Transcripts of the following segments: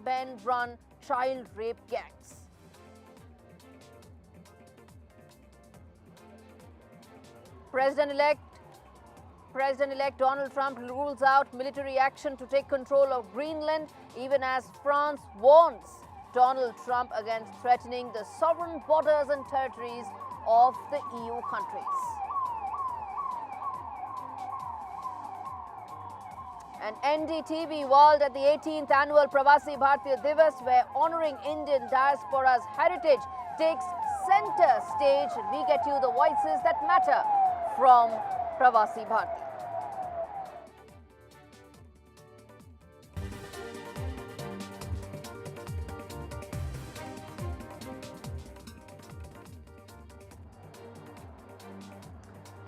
Taliban-run child rape gangs. President-elect Donald Trump rules out military action to take control of Greenland, even as France warns Donald Trump against threatening the sovereign borders and territories of the EU countries. And NDTV World at the 18th annual Pravasi Bharatiya Diwas, where honoring Indian diaspora's heritage takes center stage. We get you the voices that matter from Pravasi Bharatiya.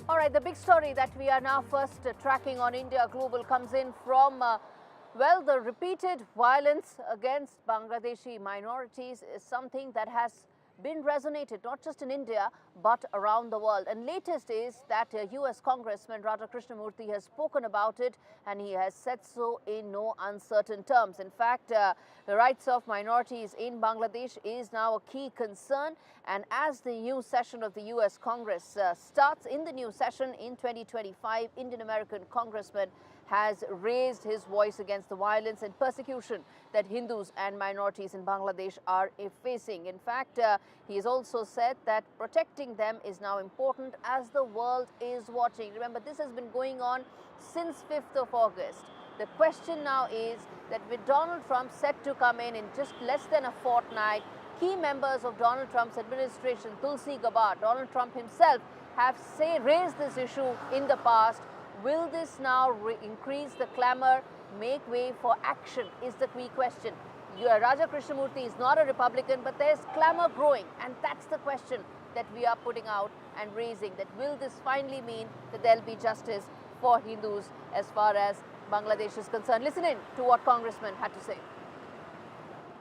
All right, the big story that we are now first tracking on India Global comes in from, well, the repeated violence against Bangladeshi minorities is something that has been resonated not just in India but around the world. And latest is that US Congressman Raja Krishnamurthy has spoken about it, and he has said so in no uncertain terms. In fact, the rights of minorities in Bangladesh is now a key concern, and as the new session of the US Congress starts in the new session in 2025, Indian American Congressman has raised his voice against the violence and persecution that Hindus and minorities in Bangladesh are facing. In fact, he has also said that protecting them is now important as the world is watching. Remember, this has been going on since 5th of August. The question now is that with Donald Trump set to come in just less than a fortnight, key members of Donald Trump's administration, Tulsi Gabbard, Donald Trump himself, have raised this issue in the past. Will this now increase the clamour, make way for action is the key question. Raja Krishnamurthy is not a Republican, but there's clamour growing, and that's the question that we are putting out and raising, that will this finally mean that there'll be justice for Hindus as far as Bangladesh is concerned. Listen in to what Congressman had to say.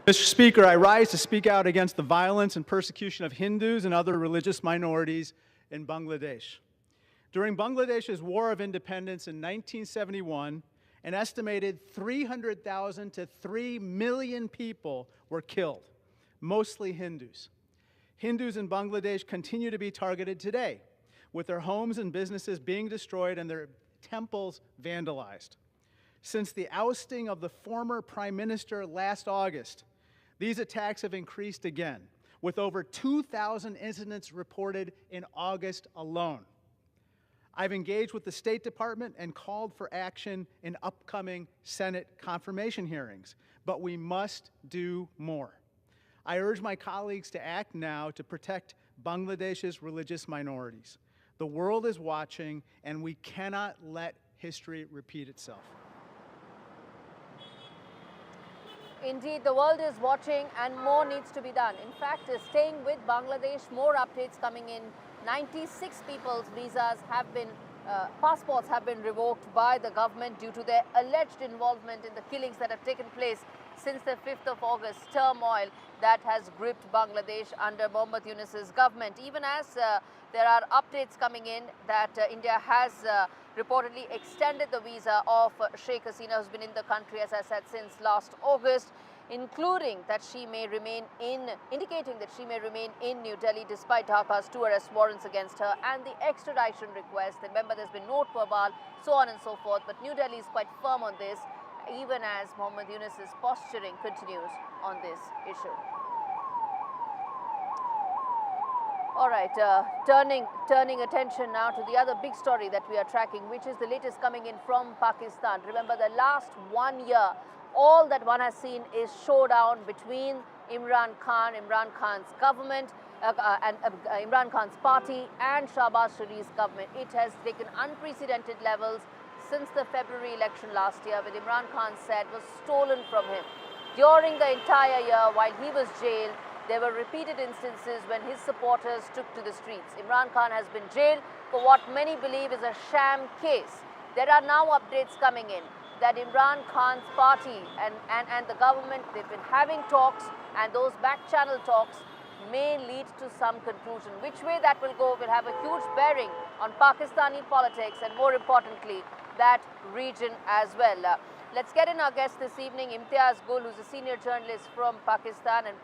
Mr. Speaker, I rise to speak out against the violence and persecution of Hindus and other religious minorities in Bangladesh. During Bangladesh's War of Independence in 1971, an estimated 300,000 to 3 million people were killed, mostly Hindus. Hindus in Bangladesh continue to be targeted today, with their homes and businesses being destroyed and their temples vandalized. Since the ousting of the former Prime Minister last August, these attacks have increased again, with over 2,000 incidents reported in August alone. I've engaged with the State Department and called for action in upcoming Senate confirmation hearings, but we must do more. I urge my colleagues to act now to protect Bangladesh's religious minorities. The world is watching, and we cannot let history repeat itself. Indeed, the world is watching and more needs to be done. In fact, staying with Bangladesh, more updates coming in. 96 people's visas have been, passports have been revoked by the government due to their alleged involvement in the killings that have taken place since the 5th of August turmoil that has gripped Bangladesh under Mohammad Yunus's government. Even as there are updates coming in that India has reportedly extended the visa of Sheikh Hasina, who's been in the country, as I said, since last August, including that she may remain indicating that she may remain in New Delhi despite Dhaka's 2 arrest warrants against her and the extradition request. Remember, there's been no verbal, so on and so forth, but New Delhi is quite firm on this, even as Mohammad Yunus's posturing continues on this issue. All right, turning attention now to the other big story that we are tracking, which is the latest coming in from Pakistan. Remember, the last 1 year, all that one has seen is showdown between Imran Khan's government, Imran Khan's party and Shehbaz Sharif's government. It has taken unprecedented levels since the February election last year, with Imran Khan said was stolen from him. During the entire year while he was jailed, there were repeated instances when his supporters took to the streets. Imran Khan has been jailed for what many believe is a sham case. There are now updates coming in that Imran Khan's party and the government, they've been having talks, and those back-channel talks may lead to some conclusion. Which way that will go will have a huge bearing on Pakistani politics and, more importantly, that region as well. Let's get in our guest this evening, Imtiaz Gul, who's a senior journalist from Pakistan, and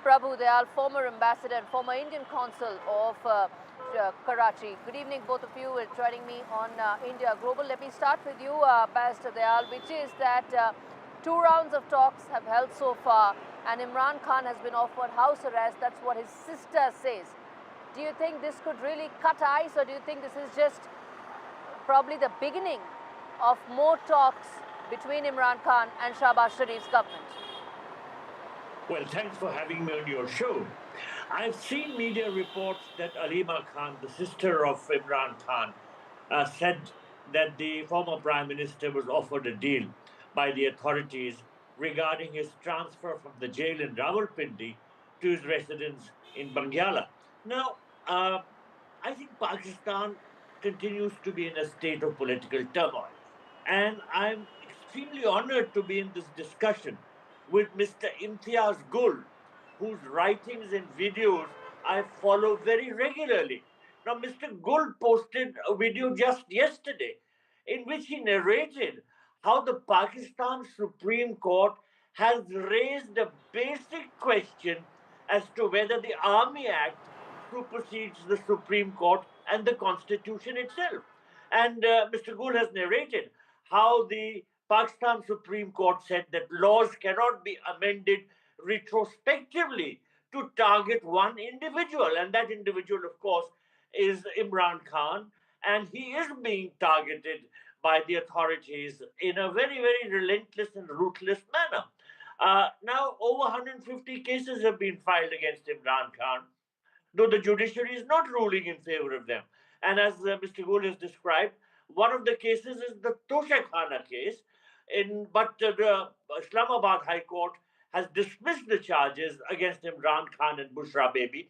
Prabhu Dayal, former ambassador and former Indian consul of Karachi. Good evening, both of you, joining me on India Global. Let me start with you, Ambassador Dayal, which is that two rounds of talks have held so far, and Imran Khan has been offered house arrest. That's what his sister says. Do you think this could really cut ice, or do you think this is just probably the beginning of more talks between Imran Khan and Shehbaz Sharif's government? Well, thanks for having me on your show. I've seen media reports that Alima Khan, the sister of Imran Khan, said that the former prime minister was offered a deal by the authorities regarding his transfer from the jail in Rawalpindi to his residence in Bangyala. Now, I think Pakistan continues to be in a state of political turmoil. And I'm extremely honored to be in this discussion with Mr. Imtiaz Gul, whose writings and videos I follow very regularly. Now, Mr. Gul posted a video just yesterday in which he narrated how the Pakistan Supreme Court has raised a basic question as to whether the Army Act supersedes the Supreme Court and the Constitution itself. And Mr. Gul has narrated how the Pakistan Supreme Court said that laws cannot be amended retrospectively to target one individual. And that individual, of course, is Imran Khan. And he is being targeted by the authorities in a very, very relentless and ruthless manner. Now, over 150 cases have been filed against Imran Khan, though the judiciary is not ruling in favor of them. And as Mr. Gul has described, one of the cases is the Toshakhana case, but the Islamabad High Court has dismissed the charges against Imran Khan and Bushra Bibi,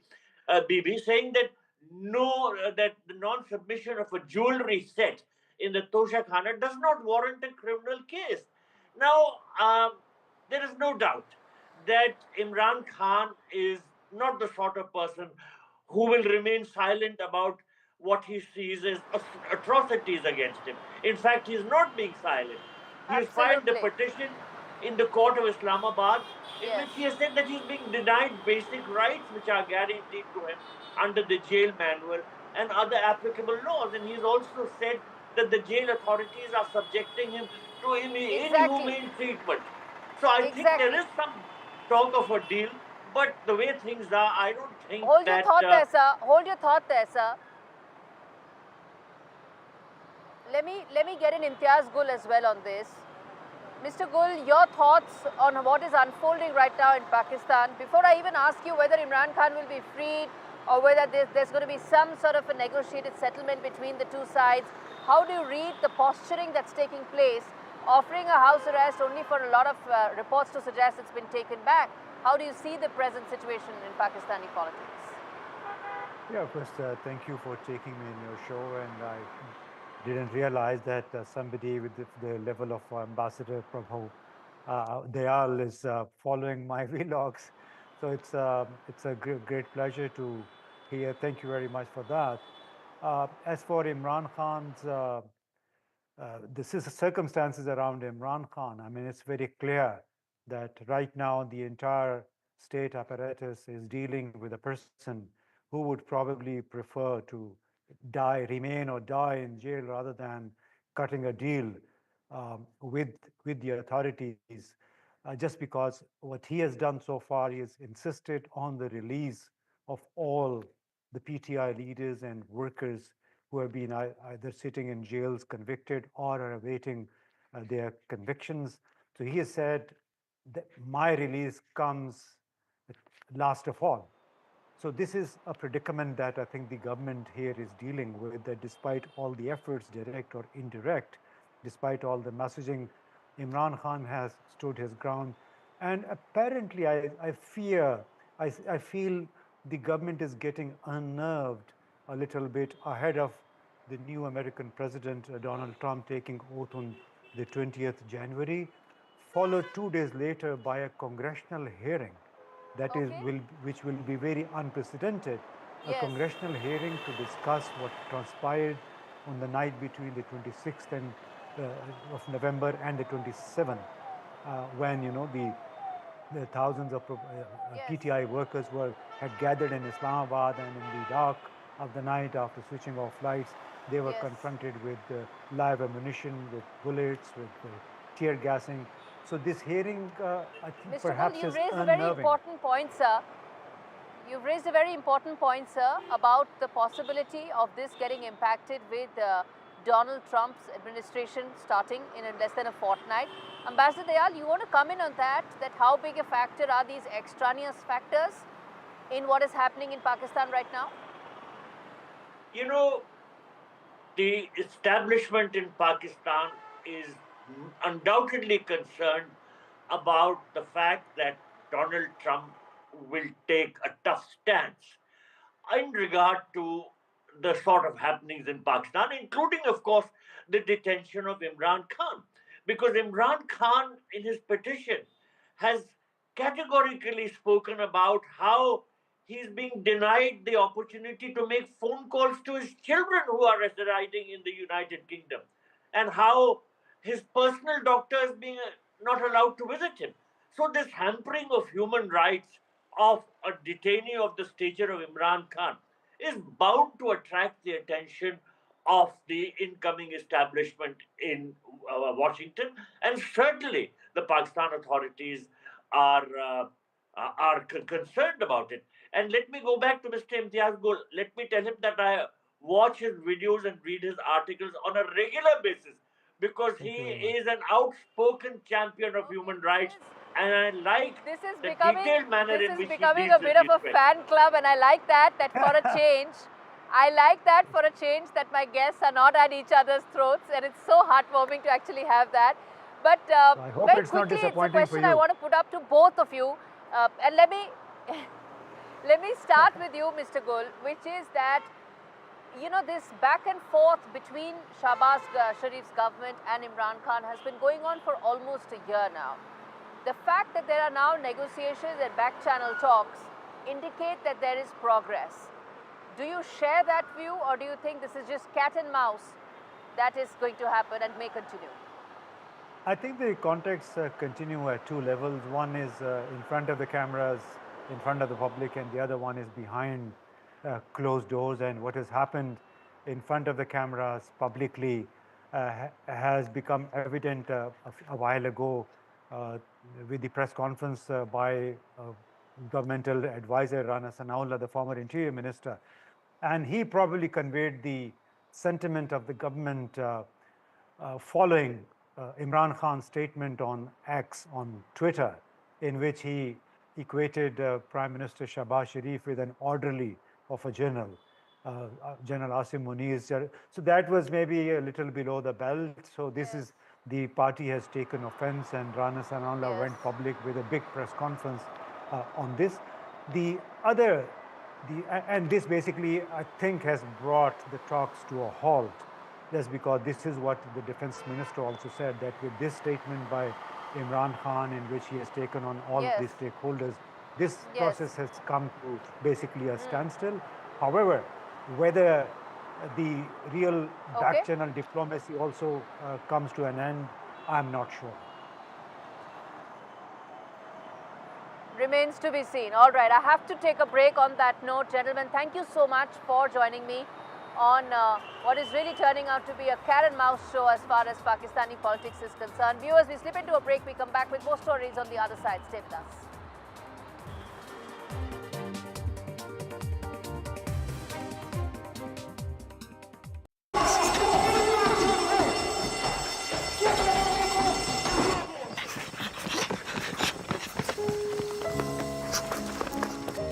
saying that that the non-submission of a jewelry set in the Toshakhana does not warrant a criminal case. Now, there is no doubt that Imran Khan is not the sort of person who will remain silent about what he sees as atrocities against him. In fact, he is not being silent. He has filed a petition in the court of Islamabad in which he has said that he's being denied basic rights which are guaranteed to him under the jail manual and other applicable laws. And he's also said that the jail authorities are subjecting him to inhumane treatment. So I think there is some talk of a deal, but the way things are, I don't think Hold your thought there, sir. Hold your thought there, sir. Let me get in Imtiaz Gul as well on this. Mr. Gul, your thoughts on what is unfolding right now in Pakistan. Before I even ask you whether Imran Khan will be freed or whether there's going to be some sort of a negotiated settlement between the two sides, how do you read the posturing that's taking place, offering a house arrest only for a lot of reports to suggest it's been taken back? How do you see the present situation in Pakistani politics? Yeah, first, thank you for taking me in your show, and I didn't realize that somebody with the level of Ambassador Prabhu Dayal is following my vlogs. So it's a great pleasure to hear. Thank you very much for that. As for Imran Khan's, this is the circumstances around Imran Khan. I mean, it's very clear that right now the entire state apparatus is dealing with a person who would probably prefer to remain or die in jail rather than cutting a deal with the authorities, just because what he has done so far, he has insisted on the release of all the PTI leaders and workers who have been either sitting in jails convicted or are awaiting their convictions. So he has said that my release comes last of all. So this is a predicament that I think the government here is dealing with, that despite all the efforts, direct or indirect, despite all the messaging, Imran Khan has stood his ground. And apparently I feel the government is getting unnerved a little bit ahead of the new American president, Donald Trump, taking oath on the 20th January, followed 2 days later by a congressional hearing which will be very unprecedented, a congressional hearing to discuss what transpired on the night between the 26th and of November and the 27th, when the thousands of PTI workers had gathered in Islamabad, and in the dark of the night, after switching off lights, they were confronted with live ammunition, with bullets, with tear gassing. So this hearing, I think, Mr. perhaps Gul, is you've raised a unnerving. very important point, sir. You've raised a very important point, sir, about the possibility of this getting impacted with Donald Trump's administration starting in less than a fortnight. Ambassador Dayal, you want to come in on that how big a factor are these extraneous factors in what is happening in Pakistan right now? You know, the establishment in Pakistan is undoubtedly concerned about the fact that Donald Trump will take a tough stance in regard to the sort of happenings in Pakistan, including, of course, the detention of Imran Khan. Because Imran Khan, in his petition, has categorically spoken about how he's being denied the opportunity to make phone calls to his children who are residing in the United Kingdom, and how his personal doctor is being not allowed to visit him. So this hampering of human rights of a detainee of the stature of Imran Khan is bound to attract the attention of the incoming establishment in Washington, and certainly the Pakistan authorities are concerned about it. And let me go back to Mr. Imtiaz Gul. Let me tell him that I watch his videos and read his articles on a regular basis, because he is an outspoken champion of human rights, and I like this is the becoming, detailed manner this in is which becoming he a deals bit with of a these fan club, and I like that for a change. I like that for a change that my guests are not at each other's throats, and it's so heartwarming to actually have that. But I hope very it's not quickly, it's a disappointing question for I you. want to put up to both of you. And let me start with you, Mr. Gul, which is that, this back and forth between Shehbaz Sharif's government and Imran Khan has been going on for almost a year now. The fact that there are now negotiations and back-channel talks indicate that there is progress. Do you share that view, or do you think this is just cat and mouse that is going to happen and may continue? I think the contacts continue at two levels. One is in front of the cameras, in front of the public, and the other one is behind closed doors. And what has happened in front of the cameras publicly has become evident a while ago with the press conference by governmental advisor Rana Sanaullah, the former interior minister. And he probably conveyed the sentiment of the government following Imran Khan's statement on X, on Twitter, in which he equated Prime Minister Shehbaz Sharif with an orderly of a general, General Asim Munir. So that was maybe a little below the belt. So this is, the party has taken offense, and Rana Sanaullah went public with a big press conference on this. And this basically, I think, has brought the talks to a halt. That's because this is what the defense minister also said, that with this statement by Imran Khan, in which he has taken on all the stakeholders, this process has come to basically a standstill. However, whether the real back-channel diplomacy also comes to an end, I'm not sure. Remains to be seen. All right, I have to take a break on that note. Gentlemen, thank you so much for joining me on what is really turning out to be a cat and mouse show as far as Pakistani politics is concerned. Viewers, we slip into a break. We come back with more stories on the other side. Stay with us.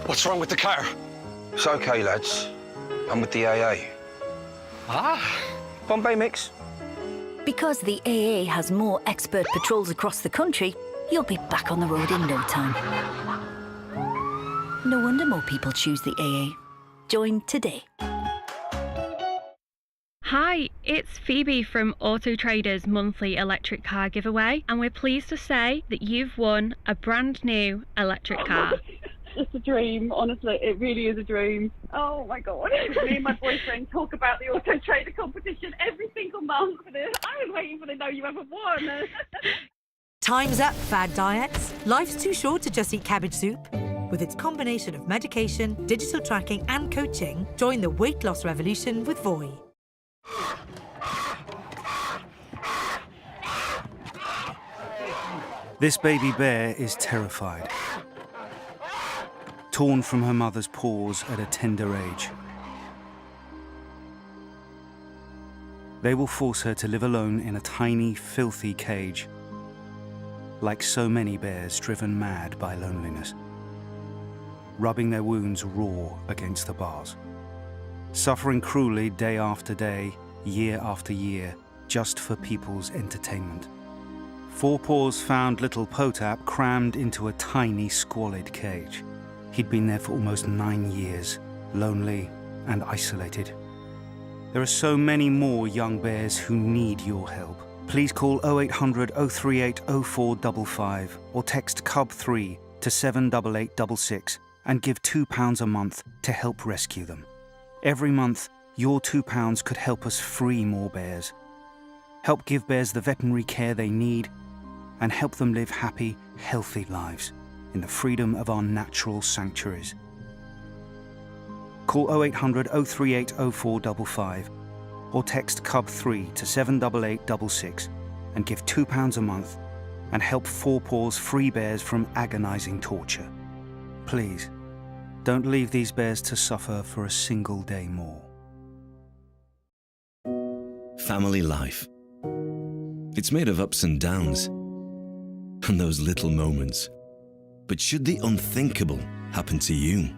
What's wrong with the car? It's okay, lads. I'm with the AA. Ah. Bombay mix. Because the AA has more expert patrols across the country, you'll be back on the road in no time. No wonder more people choose the AA. Join today. Hi, it's Phoebe from Auto Trader's monthly electric car giveaway, and we're pleased to say that you've won a brand new electric car. just a dream, honestly. It really is a dream. Oh my God. Me and my boyfriend talk about the Auto Trader competition every single month. I was waiting for the know you ever won. Time's up, fad diets. Life's too short to just eat cabbage soup. With its combination of medication, digital tracking and coaching, join the weight loss revolution with Voi. This baby bear is terrified. Torn from her mother's paws at a tender age. They will force her to live alone in a tiny, filthy cage, like so many bears driven mad by loneliness, rubbing their wounds raw against the bars, suffering cruelly day after day, year after year, just for people's entertainment. Four Paws found little Potap crammed into a tiny, squalid cage. He'd been there for almost 9 years, lonely and isolated. There are so many more young bears who need your help. Please call 0800 038 0455 or text CUB3 to 78866 and give £2 a month to help rescue them. Every month, your £2 could help us free more bears, help give bears the veterinary care they need, and help them live happy, healthy lives in the freedom of our natural sanctuaries. Call 0800 038 0455 or text CUB3 to 78866 and give £2 a month and help Four Paws free bears from agonizing torture. Please, don't leave these bears to suffer for a single day more. Family life. It's made of ups and downs, and those little moments. But should the unthinkable happen to you?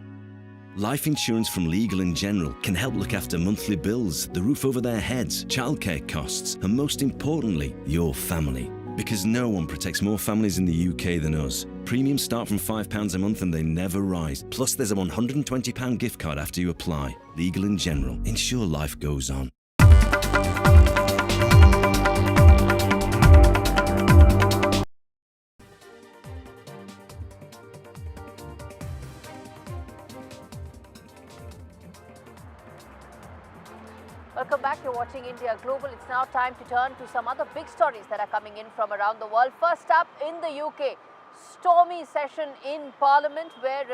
Life insurance from Legal & General can help look after monthly bills, the roof over their heads, childcare costs, and most importantly, your family. Because no one protects more families in the UK than us. Premiums start from £5 a month and they never rise. Plus there's a £120 gift card after you apply. Legal & General. Ensure life goes on. Welcome back. You're watching India Global. It's now time to turn to some other big stories that are coming in from around the world. First up, in the UK, stormy session in Parliament where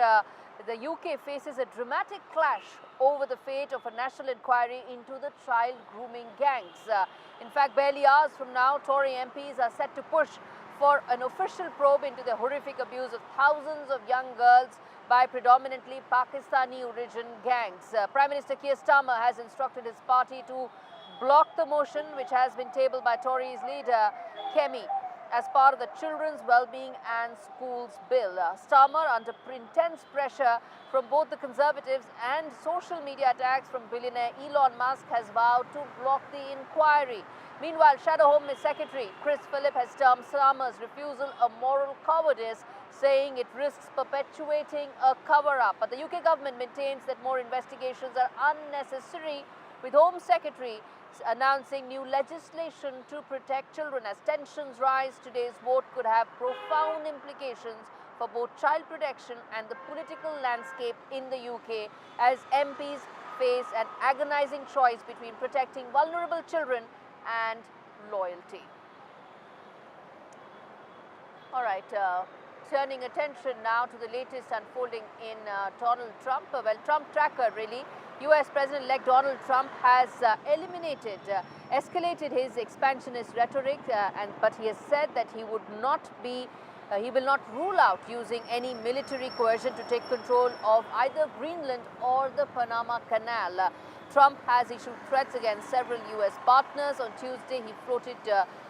the UK faces a dramatic clash over the fate of a national inquiry into the child grooming gangs. In fact, barely hours from now, Tory MPs are set to push for an official probe into the horrific abuse of thousands of young girls by predominantly Pakistani-origin gangs. Prime Minister Keir Starmer has instructed his party to block the motion which has been tabled by Tories leader Kemi as part of the Children's Wellbeing and Schools Bill. Starmer, under intense pressure from both the Conservatives and social media attacks from billionaire Elon Musk, has vowed to block the inquiry. Meanwhile, Shadow Home Secretary Chris Philip has termed Starmer's refusal a moral cowardice, saying it risks perpetuating a cover-up. But the UK government maintains that more investigations are unnecessary, with Home Secretary announcing new legislation to protect children. As tensions rise, today's vote could have profound implications for both child protection and the political landscape in the UK, as MPs face an agonizing choice between protecting vulnerable children and loyalty. All right. Turning attention now to the latest unfolding in Donald Trump. Well, Trump tracker really. US President-elect Donald Trump has escalated his expansionist rhetoric, but he has said that he will not rule out using any military coercion to take control of either Greenland or the Panama Canal. Trump has issued threats against several US partners. On Tuesday, he floated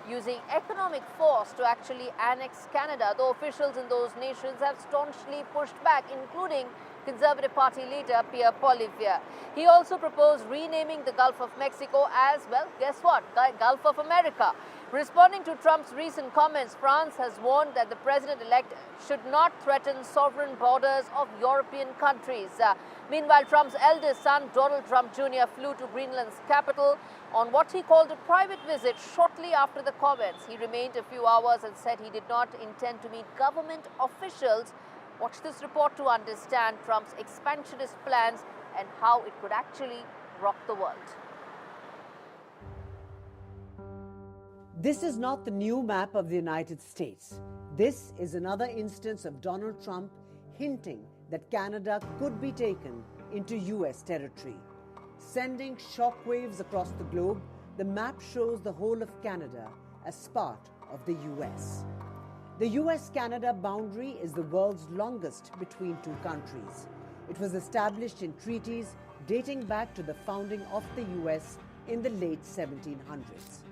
using economic force to actually annex Canada, though officials in those nations have staunchly pushed back, including Conservative Party leader Pierre Poilievre. He also proposed renaming the Gulf of Mexico as, well, guess what? Gulf of America. Responding to Trump's recent comments, France has warned that the president-elect should not threaten sovereign borders of European countries. Meanwhile, Trump's eldest son, Donald Trump Jr., flew to Greenland's capital on what he called a private visit shortly after the comments. He remained a few hours and said he did not intend to meet government officials, Watch this report to understand Trump's expansionist plans and how it could actually rock the world. This is not the new map of the United States. This is another instance of Donald Trump hinting that Canada could be taken into US territory. Sending shockwaves across the globe, the map shows the whole of Canada as part of the US. The US-Canada boundary is the world's longest between two countries. It was established in treaties dating back to the founding of the US in the late 1700s.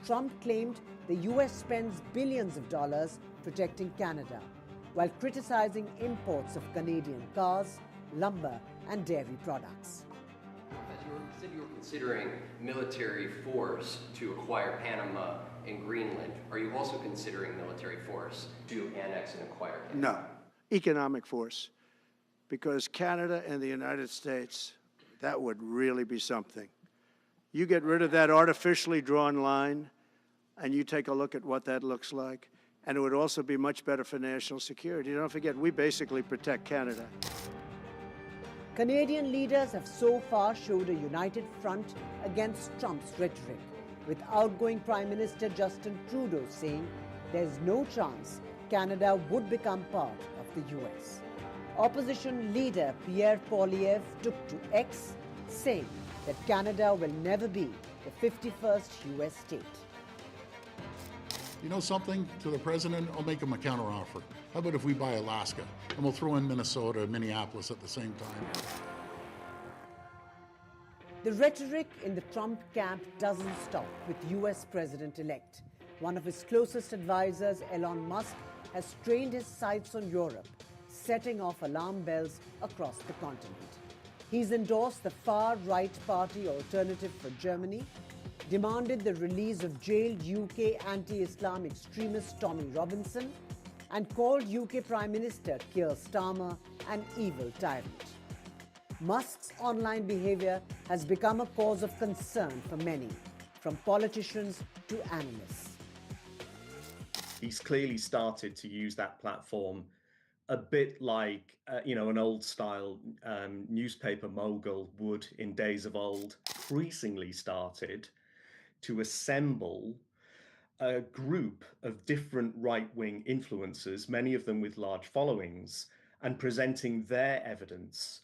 Trump claimed the US spends billions of dollars protecting Canada, while criticizing imports of Canadian cars, lumber, and dairy products. As you were considering military force to acquire Panama and Greenland, are you also considering military force to annex and acquire Canada? No, economic force. Because Canada and the United States, that would really be something. You get rid of that artificially drawn line, and you take a look at what that looks like, and it would also be much better for national security. Don't forget, we basically protect Canada. Canadian leaders have so far showed a united front against Trump's rhetoric, with outgoing Prime Minister Justin Trudeau saying there's no chance Canada would become part of the US. Opposition leader Pierre Poilievre took to X, saying that Canada will never be the 51st US state. You know something, to the president, I'll make him a counteroffer. How about if we buy Alaska, and we'll throw in Minnesota and Minneapolis at the same time? The rhetoric in the Trump camp doesn't stop with US President-elect. One of his closest advisors, Elon Musk, has trained his sights on Europe, setting off alarm bells across the continent. He's endorsed the far-right party Alternative for Germany, demanded the release of jailed UK anti-Islam extremist Tommy Robinson, and called UK Prime Minister Keir Starmer an evil tyrant. Musk's online behavior has become a cause of concern for many, from politicians to analysts. He's clearly started to use that platform a bit like, an old-style newspaper mogul would in days of old. Increasingly started to assemble a group of different right-wing influencers, many of them with large followings, and presenting their evidence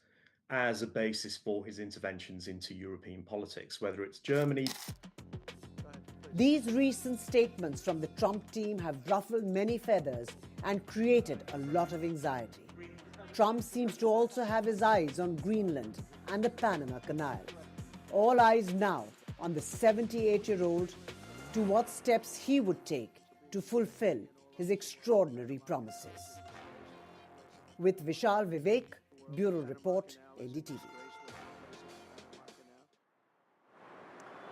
as a basis for his interventions into European politics, whether it's Germany. These recent statements from the Trump team have ruffled many feathers and created a lot of anxiety. Trump seems to also have his eyes on Greenland and the Panama Canal. All eyes now on the 78-year-old to what steps he would take to fulfill his extraordinary promises. With Vishal Vivek, Bureau Report, NDTV.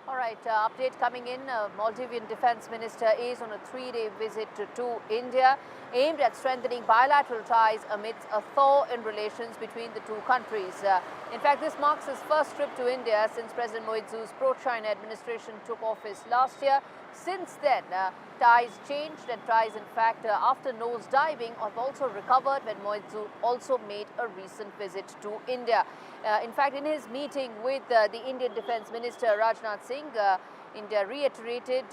All right, update coming in. Maldivian Defence Minister is on a 3-day visit to India, aimed at strengthening bilateral ties amidst a thaw in relations between the two countries. In fact, this marks his first trip to India since President Moizu's pro-China administration took office last year. Since then, ties changed, and ties, in fact, after nose-diving, have also recovered when Moizu also made a recent visit to India. In fact, in his meeting with the Indian Defence Minister Rajnath Singh, India reiterated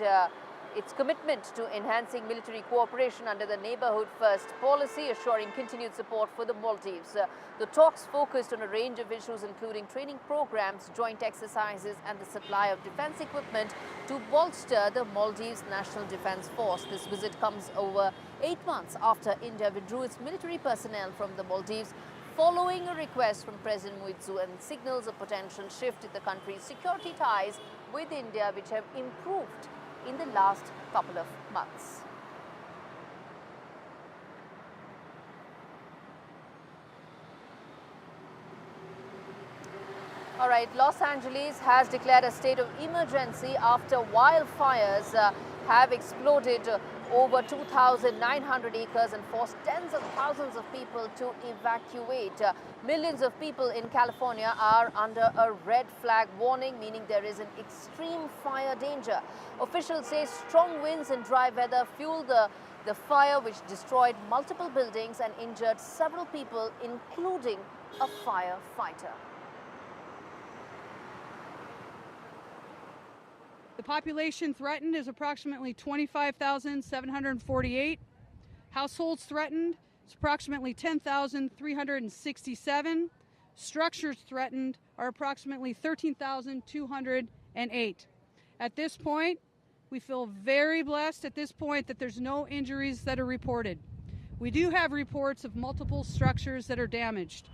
its commitment to enhancing military cooperation under the Neighbourhood First policy, assuring continued support for the Maldives. The talks focused on a range of issues, including training programs, joint exercises, and the supply of defence equipment to bolster the Maldives National Defence Force. This visit comes over 8 months after India withdrew its military personnel from the Maldives, following a request from President Moizu, and signals a potential shift in the country's security ties with India, which have improved in the last couple of months. All right, Los Angeles has declared a state of emergency after wildfires have exploded over 2,900 acres and forced tens of thousands of people to evacuate. Millions of people in California are under a red flag warning, meaning there is an extreme fire danger. Officials say strong winds and dry weather fueled the The fire, which destroyed multiple buildings and injured several people, including a firefighter. The population threatened is approximately 25,748. Households threatened is approximately 10,367. Structures threatened are approximately 13,208. At this point, we feel very blessed at this point that there's no injuries that are reported. We do have reports of multiple structures that are damaged.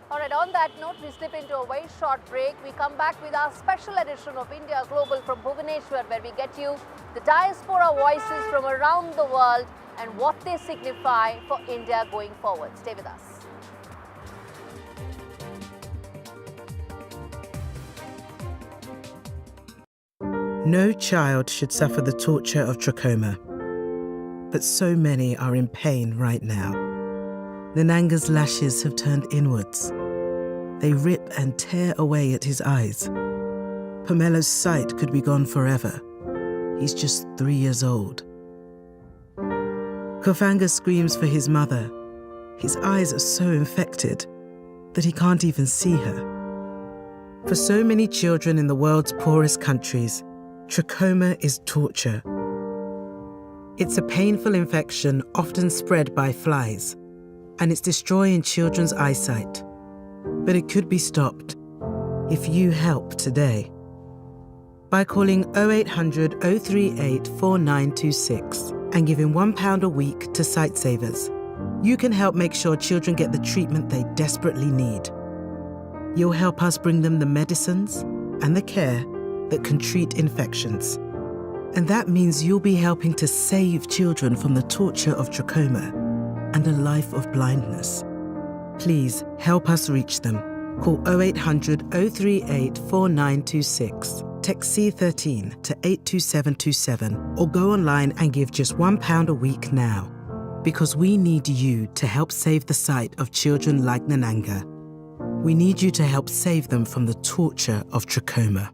All right, on that note, we slip into a very short break. We come back with our special edition of India Global from Bhubaneswar, where we get you the diaspora voices from around the world and what they signify for India going forward. Stay with us. No child should suffer the torture of trachoma, but so many are in pain right now. Nananga's lashes have turned inwards. They rip and tear away at his eyes. Pamelo's sight could be gone forever. He's just 3 years old. Kofanga screams for his mother. His eyes are so infected that he can't even see her. For so many children in the world's poorest countries, trachoma is torture. It's a painful infection often spread by flies, and it's destroying children's eyesight. But it could be stopped if you help today. By calling 0800 038 4926 and giving £1 a week to Sightsavers, you can help make sure children get the treatment they desperately need. You'll help us bring them the medicines and the care that can treat infections. And that means you'll be helping to save children from the torture of trachoma and a life of blindness. Please help us reach them. Call 0800 038 4926. Text C13 to 82727 or go online and give just £1 a week now. Because we need you to help save the sight of children like Nananga. We need you to help save them from the torture of trachoma.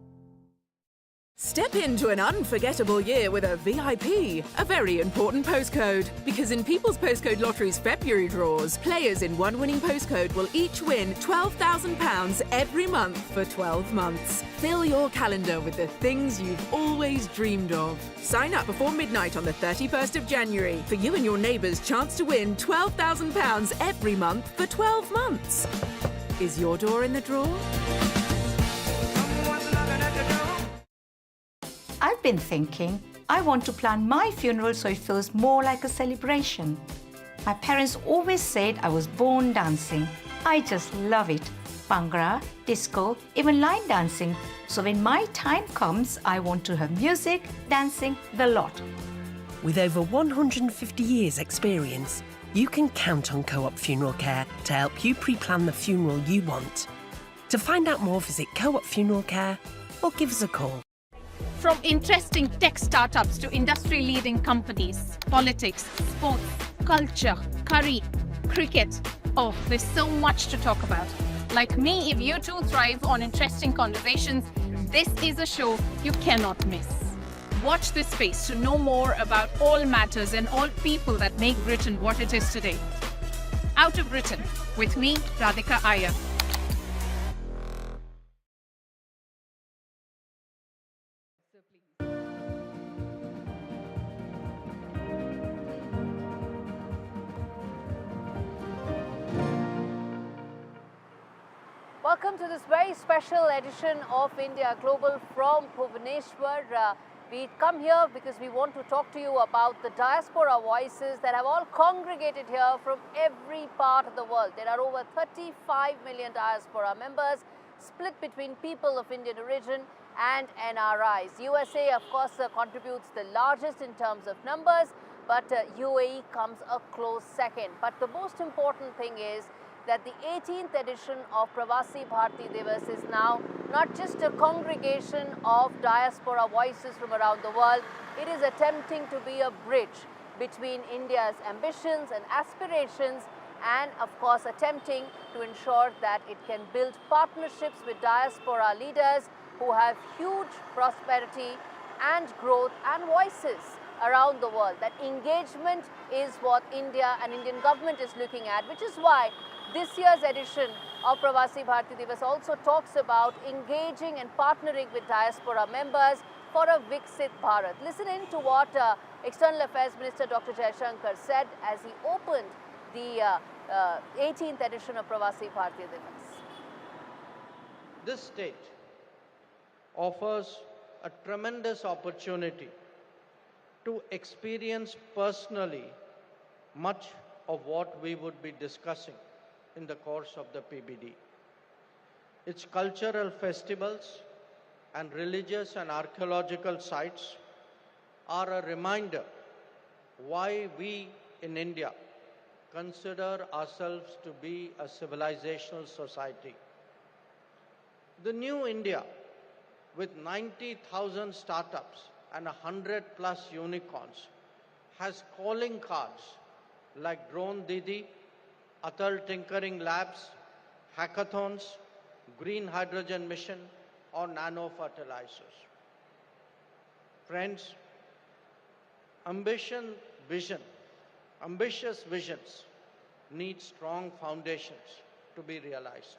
Step into an unforgettable year with a VIP, a very important postcode. Because in People's Postcode Lottery's February draws, players in one winning postcode will each win £12,000 every month for 12 months. Fill your calendar with the things you've always dreamed of. Sign up before midnight on the 31st of January for you and your neighbours' chance to win £12,000 every month for 12 months. Is your door in the draw? I've been thinking, I want to plan my funeral so it feels more like a celebration. My parents always said I was born dancing. I just love it. Bhangra, disco, even line dancing. So when my time comes, I want to have music, dancing, the lot. With over 150 years experience, you can count on Co-op Funeral Care to help you pre-plan the funeral you want. To find out more, visit Co-op Funeral Care or give us a call. From interesting tech startups to industry-leading companies, politics, sports, culture, curry, cricket. Oh, there's so much to talk about. Like me, if you too thrive on interesting conversations, this is a show you cannot miss. Watch this space to know more about all matters and all people that make Britain what it is today. Out of Britain, with me, Radhika Iyer. Welcome to this very special edition of India Global from Bhubaneswar. We come here because we want to talk to you about the diaspora voices that have all congregated here from every part of the world. There are over 35 million diaspora members split between people of Indian origin and NRIs. USA, of course, contributes the largest in terms of numbers, but UAE comes a close second. But the most important thing is that the 18th edition of Pravasi Bharatiya Diwas is now not just a congregation of diaspora voices from around the world, it is attempting to be a bridge between India's ambitions and aspirations and of course attempting to ensure that it can build partnerships with diaspora leaders who have huge prosperity and growth and voices. around the world. That engagement is what India and Indian government is looking at, which is why this year's edition of Pravasi Bharatiya Diwas also talks about engaging and partnering with diaspora members for a Viksit Bharat. Listen in to what External Affairs Minister Dr. Jaishankar said as he opened the 18th edition of Pravasi Bharatiya Diwas. This state offers a tremendous opportunity to experience personally much of what we would be discussing in the course of the PBD. Its cultural festivals and religious and archaeological sites are a reminder why we in India consider ourselves to be a civilizational society. The new India, with 90,000 startups and 100+ unicorns, has calling cards like Drone Didi, Atal Tinkering Labs, hackathons, green hydrogen mission, or nano fertilizers. Friends, ambitious visions need strong foundations to be realized.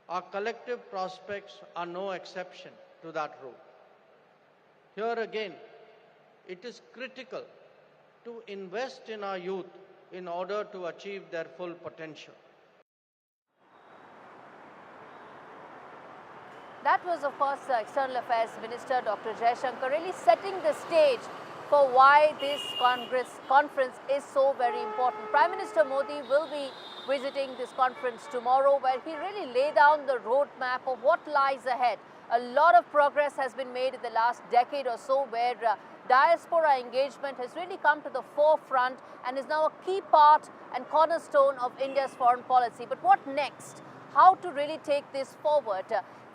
Our collective prospects are no exception to that rule. Here again, it is critical to invest in our youth in order to achieve their full potential. That was, of course, External Affairs Minister Dr. Jaishankar really setting the stage for why this conference is so very important. Prime Minister Modi will be visiting this conference tomorrow, where he really laid down the roadmap of what lies ahead. A lot of progress has been made in the last decade or so, where diaspora engagement has really come to the forefront and is now a key part and cornerstone of India's foreign policy. But what next? How to really take this forward?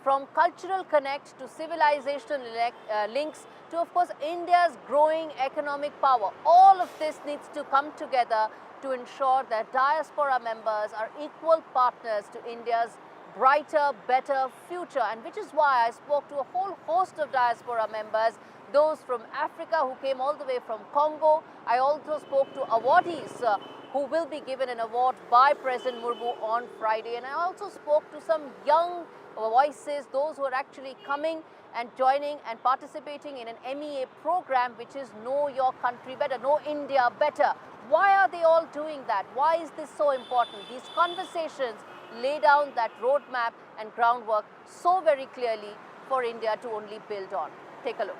From cultural connect to civilizational links to, of course, India's growing economic power. All of this needs to come together to ensure that diaspora members are equal partners to India's brighter, better future. And which is why I spoke to a whole host of diaspora members, those from Africa who came all the way from Congo. I also spoke to awardees who will be given an award by President Murmu on Friday. And I also spoke to some young voices, those who are actually coming and joining and participating in an MEA program, which is Know Your Country Better, Know India Better. Why are they all doing that? Why is this so important? These conversations lay down that roadmap and groundwork so very clearly for India to only build on. Take a look.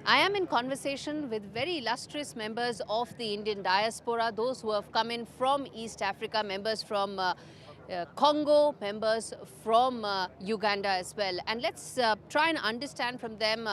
I am in conversation with very illustrious members of the Indian diaspora, those who have come in from East Africa, members from Congo, members from Uganda as well. And let's try and understand from them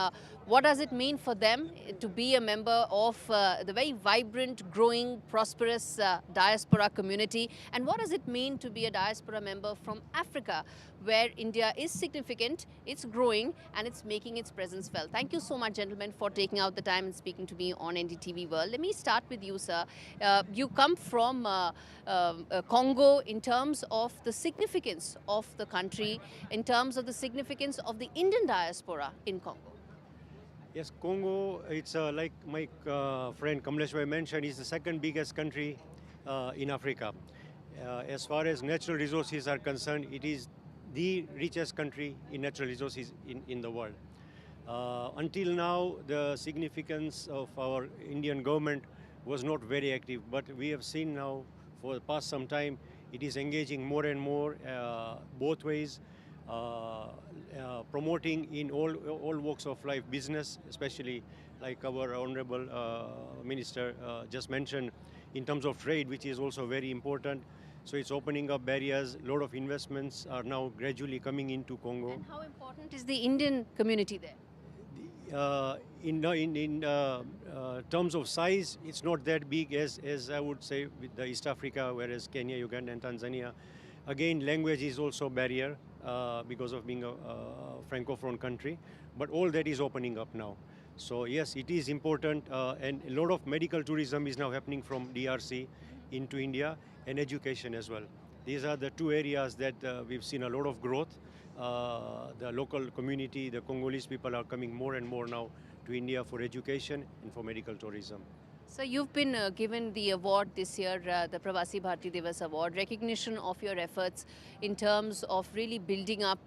what does it mean for them to be a member of the very vibrant, growing, prosperous diaspora community, and what does it mean to be a diaspora member from Africa, where India is significant, it's growing, and it's making its presence felt. Thank you so much, gentlemen, for taking out the time and speaking to me on NDTV World. Let me start with you, sir. You come from Congo in terms of the significance of the country, in terms of the significance of the Indian diaspora in Congo. Yes, Congo, it's like my friend Kamleshwar mentioned, is the second biggest country in Africa. As far as natural resources are concerned, it is the richest country in natural resources in the world. Until now, the significance of our Indian government was not very active, but we have seen now for the past some time, it is engaging more and more both ways, promoting in all walks of life, business, especially like our Honorable Minister just mentioned, in terms of trade, which is also very important. So it's opening up barriers. A lot of investments are now gradually coming into Congo. And how important is the Indian community there? In terms of size, it's not that big as I would say with the East Africa, whereas Kenya, Uganda and Tanzania. Again, language is also a barrier because of being a Francophone country, but all that is opening up now. So yes, it is important, and a lot of medical tourism is now happening from DRC into India, and education as well. These are the two areas that we've seen a lot of growth. The local community, the Congolese people are coming more and more now to India for education and for medical tourism. So you've been given the award this year, the Pravasi Bharatiya Diwas award, recognition of your efforts in terms of really building up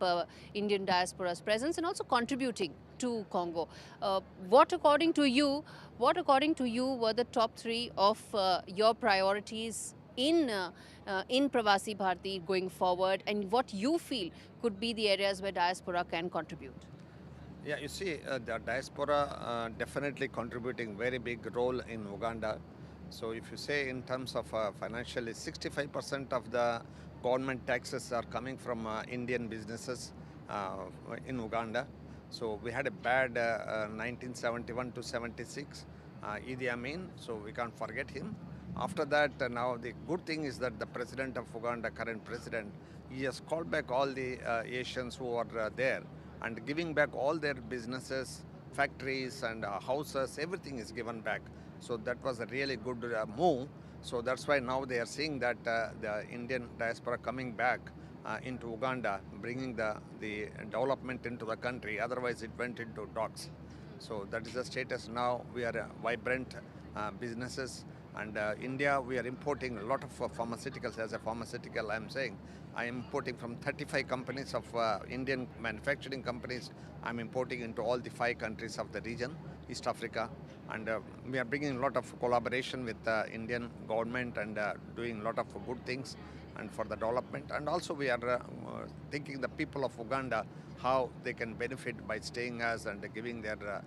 Indian diaspora's presence and also contributing to Congo. What according to you were the top 3 of your priorities in Pravasi Bharati going forward, and what you feel could be the areas where diaspora can contribute? Yeah, you see, the diaspora definitely contributing very big role in Uganda. So if you say in terms of financially, 65% of the government taxes are coming from Indian businesses in Uganda. So we had a bad 1971 to 76, Idi Amin, so we can't forget him. After that, now the good thing is that the president of Uganda, current president, he has called back all the Asians who are there, and giving back all their businesses, factories and houses, everything is given back. So that was a really good move. So that's why now they are seeing that the Indian diaspora coming back into Uganda, bringing the development into the country. Otherwise it went into dogs. So that is the status now. We are vibrant businesses. And India, we are importing a lot of pharmaceuticals. As a pharmaceutical, I'm saying, I am importing from 35 companies of Indian manufacturing companies. I'm importing into all the 5 countries of the region, East Africa. And we are bringing a lot of collaboration with the Indian government and doing a lot of good things and for the development. And also we are thinking the people of Uganda, how they can benefit by staying us and giving their,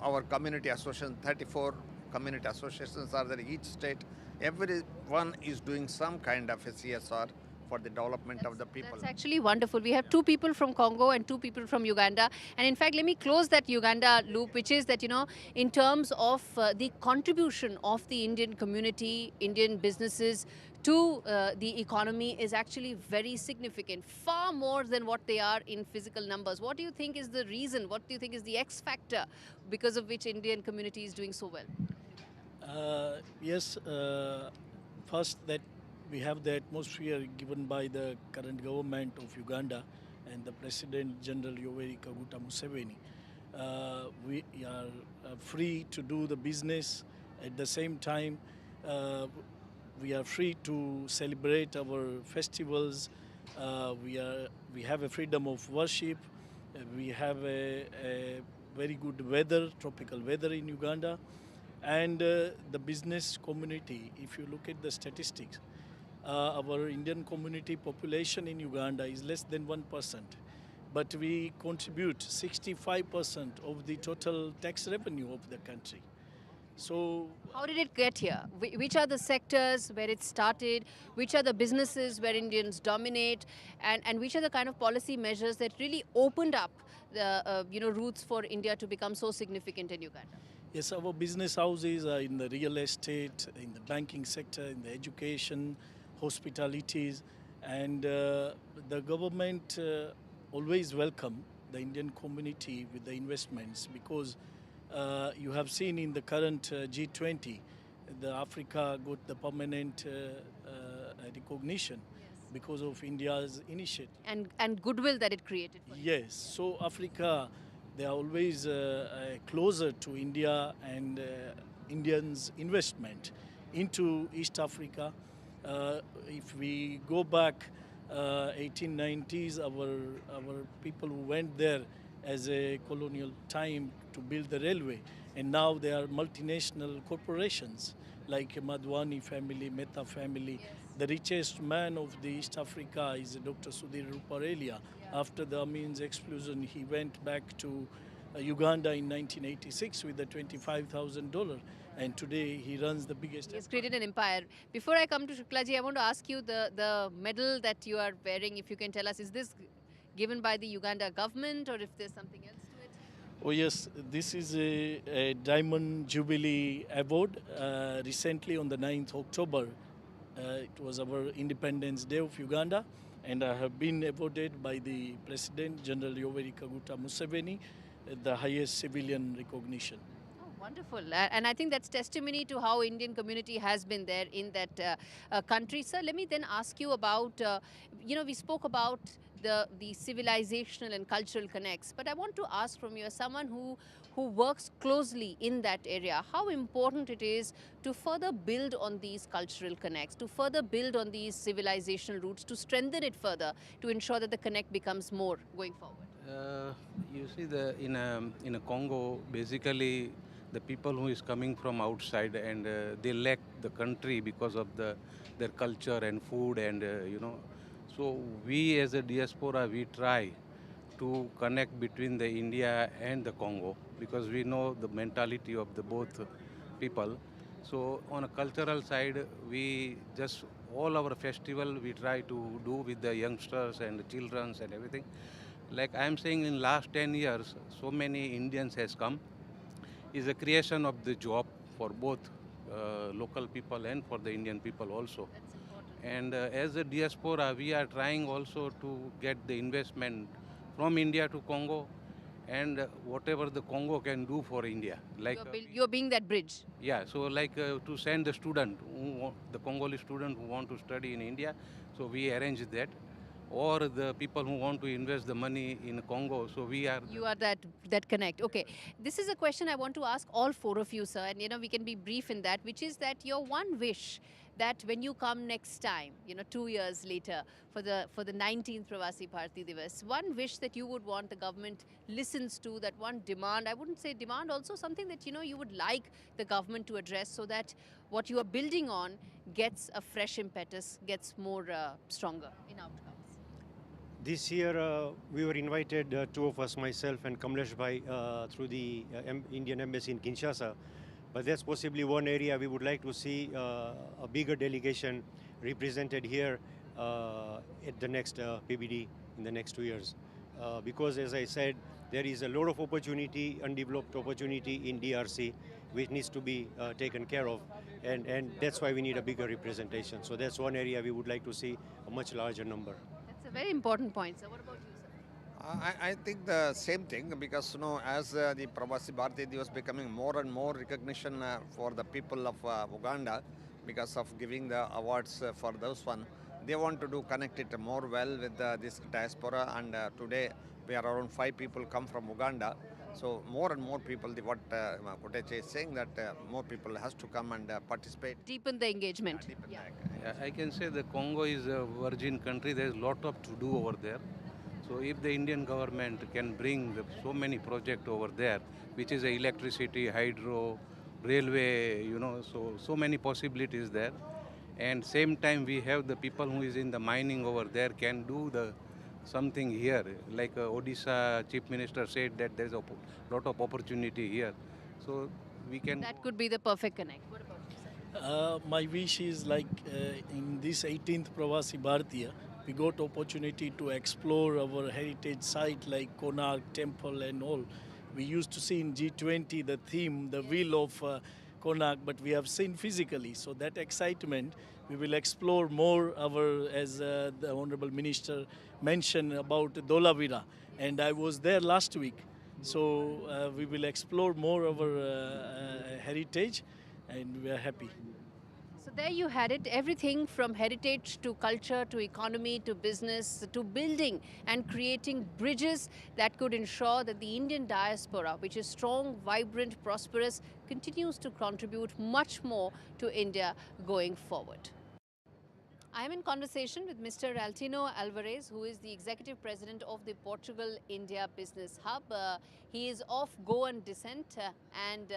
our community association, 34 community associations are there, each state, everyone is doing some kind of a CSR for the development of the people. That's actually wonderful. We have 2 people from Congo and 2 people from Uganda. And in fact, let me close that Uganda loop, which is that, you know, in terms of the contribution of the Indian community, Indian businesses to the economy is actually very significant, far more than what they are in physical numbers. What do you think is the reason? What do you think is the X factor because of which Indian community is doing so well? Yes, first that we have the atmosphere given by the current government of Uganda and the President General Yoweri Kaguta Museveni. We are free to do the business. At the same time, we are free to celebrate our festivals. We have a freedom of worship. We have a very good weather, tropical weather in Uganda. And the business community, if you look at the statistics, our Indian community population in Uganda is less than 1%, but we contribute 65% of the total tax revenue of the country. So how did it get here? Which are the sectors where it started? Which are the businesses where Indians dominate? And which are the kind of policy measures that really opened up the routes for India to become so significant in Uganda? Yes, our business houses are in the real estate, in the banking sector, in the education, hospitalities, and the government always welcome the Indian community with the investments, because you have seen in the current G20, the Africa got the permanent recognition because of India's initiative. And goodwill that it created. Yes, so Africa, they are always closer to India and Indians' investment into East Africa. If we go back 1890s, our people who went there as a colonial time to build the railway, and now they are multinational corporations like Madhwani family, Mehta family. The richest man of the East Africa is Dr. Sudhir Ruparelia. After the Amin's explosion, he went back to Uganda in 1986 with the $25,000, and today he runs the biggest. He has created an empire. Before I come to Shuklaji, I want to ask you the medal that you are wearing, if you can tell us, is this given by the Uganda government or if there's something else to it? Oh yes, this is a Diamond Jubilee Award. Recently on the 9th October, it was our Independence Day of Uganda, and I have been awarded by the President General Yoweri Kaguta Museveni the highest civilian recognition. Oh, wonderful. And I think that's testimony to how Indian community has been there in that country. Sir, let me then ask you about, we spoke about the civilizational and cultural connects, but I want to ask from you, as someone who who works closely in that area, how important it is to further build on these cultural connects, to further build on these civilizational roots, to strengthen it further, to ensure that the connect becomes more going forward? You see, in a Congo, basically the people who is coming from outside and they lack the country because of their culture and food and So we as a diaspora, we try to connect between the India and the Congo because we know the mentality of the both people. So on a cultural side, we just all our festival we try to do with the youngsters and the childrens and everything. Like I'm saying, in last 10 years, so many Indians has come. Is a creation of the job for both local people and for the Indian people also. And as a diaspora, we are trying also to get the investment from India to Congo and whatever the Congo can do for India. Like You're being that bridge. yeah, so like to send the student, the Congolese student who want to study in India, so we arrange that. Or the people who want to invest the money in Congo, so we are... You are that connect. Okay, this is a question I want to ask all four of you, sir, and we can be brief in that, which is that your one wish that when you come next time, 2 years later for the 19th Pravasi Bharatiya Diwas, one wish that you would want the government listens to, that one demand, I wouldn't say demand, also something that you would like the government to address so that what you are building on gets a fresh impetus, gets more stronger in outcomes. This year, we were invited, two of us, myself and Kamlesh Bhai, through the Indian Embassy in Kinshasa. But that's possibly one area we would like to see a bigger delegation represented here at the next PBD in the next 2 years. Because, as I said, there is a lot of opportunity, undeveloped opportunity in DRC, which needs to be taken care of. And that's why we need a bigger representation. So that's one area we would like to see a much larger number. That's a very important point, sir. What about you, sir? I think the same thing because as the Pravasi Bharatiya Diwas becoming more and more recognition for the people of Uganda because of giving the awards for those one, they want to do connect it more well with this diaspora, and today we are around 5 people come from Uganda. So more and more people, what Koteche is saying, that more people has to come and participate. Deepen the engagement. Yeah, I can say the Congo is a virgin country. There is a lot of to do over there. So if the Indian government can bring so many projects over there, which is electricity, hydro, railway, so many possibilities there. And same time we have the people who is in the mining over there can do something here. Like Odisha Chief Minister said that there's a lot of opportunity here. So we can... That could be the perfect connect. What about you, sir? My wish is like in this 18th Pravasi Bharatiya, we got opportunity to explore our heritage site like Konark Temple and all. We used to see in G20 the theme, the wheel of Konark, but we have seen physically. So that excitement, we will explore more as the Honorable Minister mentioned about Dholavira. And I was there last week. So we will explore more our heritage and we are happy. So there you had it, everything from heritage to culture to economy to business to building and creating bridges that could ensure that the Indian diaspora, which is strong, vibrant, prosperous, continues to contribute much more to India going forward. I am in conversation with Mr. Altino Alvarez, who is the Executive President of the Portugal-India Business Hub. He is of Goan descent and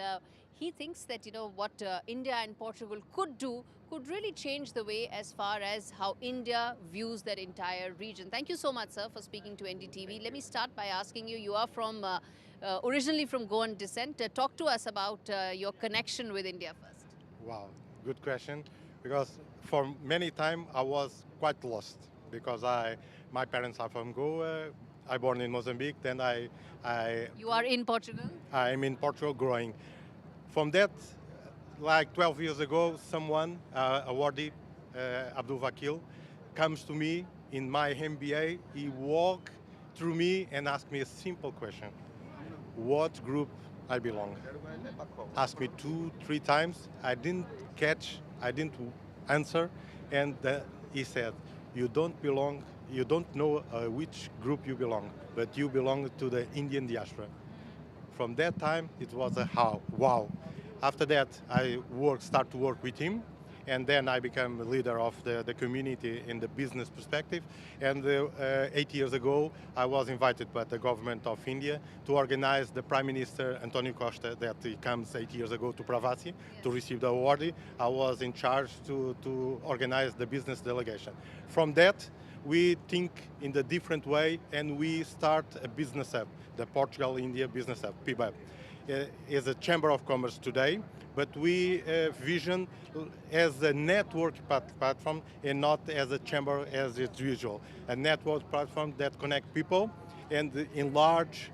he thinks that, what India and Portugal could do could really change the way as far as how India views that entire region. Thank you so much, sir, for speaking to NDTV. Let me start by asking you, you are from originally from Goan descent. Talk to us about your connection with India first. Wow, good question. Because for many time I was quite lost because my parents are from Goa. I born in Mozambique. Then You are in Portugal? I'm in Portugal growing. From that, like 12 years ago, someone, awardee, Abdul Vakil, comes to me in my MBA. He walked through me and asked me a simple question. What group I belong? Asked me 2-3 times. I didn't catch. I didn't answer, and he said, you don't know which group you belong, but you belong to the Indian diaspora. From that time, it was a wow. After that, I start to work with him, and then I became a leader of the community in the business perspective. And 8 years ago, I was invited by the government of India to organize the Prime Minister Antonio Costa, that he comes 8 years ago to Pravasi to receive the award. I was in charge to organize the business delegation. From that, we think in a different way, and we start a business hub, the Portugal-India Business Hub, PBUB. Is a chamber of commerce today, but we vision as a network platform and not as a chamber as it's usual. A network platform that connects people and enlarge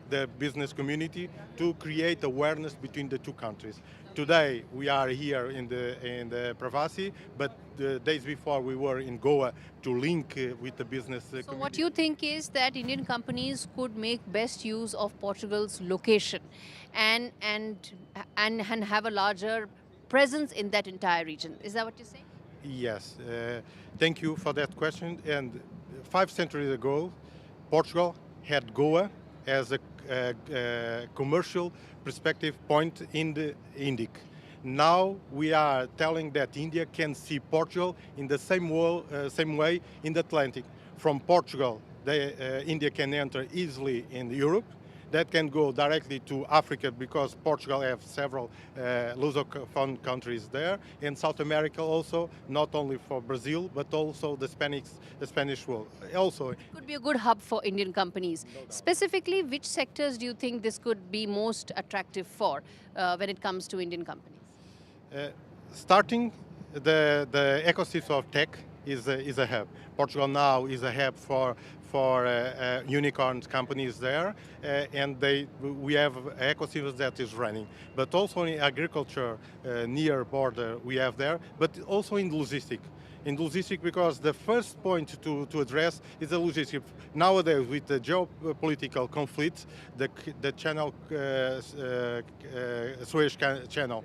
the business community to create awareness between the two countries. Today we are here in the Pravasi, but the days before we were in Goa to link with the business community. So what you think is that Indian companies could make best use of Portugal's location and have a larger presence in that entire region. Is that what you're saying? Yes. Thank you for that question. And 5 centuries ago, Portugal had Goa as a commercial perspective point in the Indic. Now we are telling that India can see Portugal in the same way in the Atlantic. From Portugal, India can enter easily in Europe. That can go directly to Africa because Portugal has several Lusophone countries there. And South America also, not only for Brazil, but also the Spanish world. Also, it could be a good hub for Indian companies. Specifically, which sectors do you think this could be most attractive for when it comes to Indian companies? Starting the ecosystem of tech is a hub. Portugal now is a hub for unicorn companies there, and we have ecosystems that is running. But also in agriculture, near border, we have there, but also in logistics. In logistics, because the first point to address is the logistics. Nowadays, with the geopolitical conflicts, the channel, Suez Channel,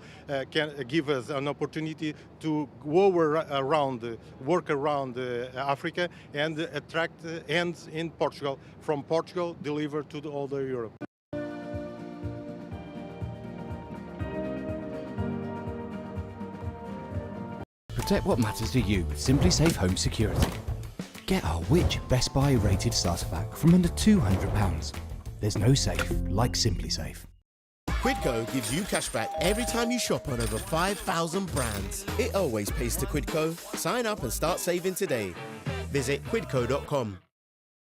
can give us an opportunity to go work around Africa and attract hands in Portugal. From Portugal, deliver to all the Europe. Protect what matters to you with Simply Safe Home Security. Get our Which Best Buy rated starter pack from under £200. There's no safe like Simply Safe. Quidco gives you cashback every time you shop on over 5,000 brands. It always pays to Quidco. Sign up and start saving today. Visit quidco.com.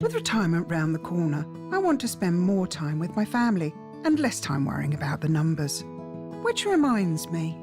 With retirement round the corner, I want to spend more time with my family and less time worrying about the numbers. Which reminds me,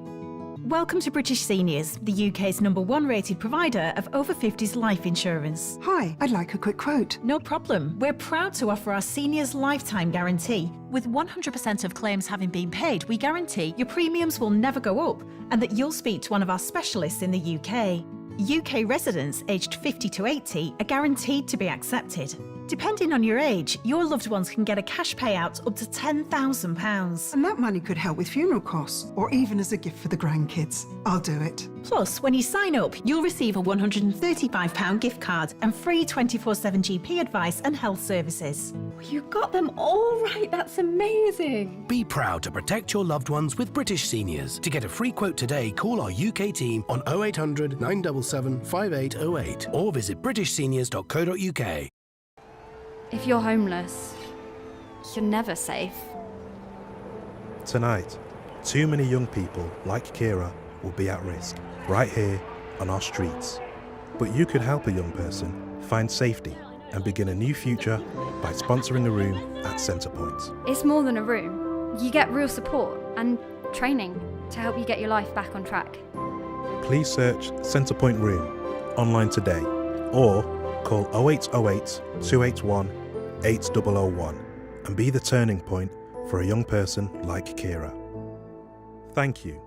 Welcome to British Seniors, the UK's #1 rated provider of over 50s life insurance. Hi, I'd like a quick quote. No problem. We're proud to offer our seniors lifetime guarantee. With 100% of claims having been paid, we guarantee your premiums will never go up and that you'll speak to one of our specialists in the UK. UK residents aged 50 to 80 are guaranteed to be accepted. Depending on your age, your loved ones can get a cash payout up to £10,000. And that money could help with funeral costs or even as a gift for the grandkids. I'll do it. Plus, when you sign up, you'll receive a £135 gift card and free 24/7 GP advice and health services. You got them all right. That's amazing. Be proud to protect your loved ones with British Seniors. To get a free quote today, call our UK team on 0800 977 5808 or visit britishseniors.co.uk. If you're homeless, you're never safe. Tonight, too many young people like Kira will be at risk, right here on our streets. But you could help a young person find safety and begin a new future by sponsoring a room at Centrepoint. It's more than a room. You get real support and training to help you get your life back on track. Please search Centrepoint Room online today or call 0808 281 8001 and be the turning point for a young person like Kira. Thank you.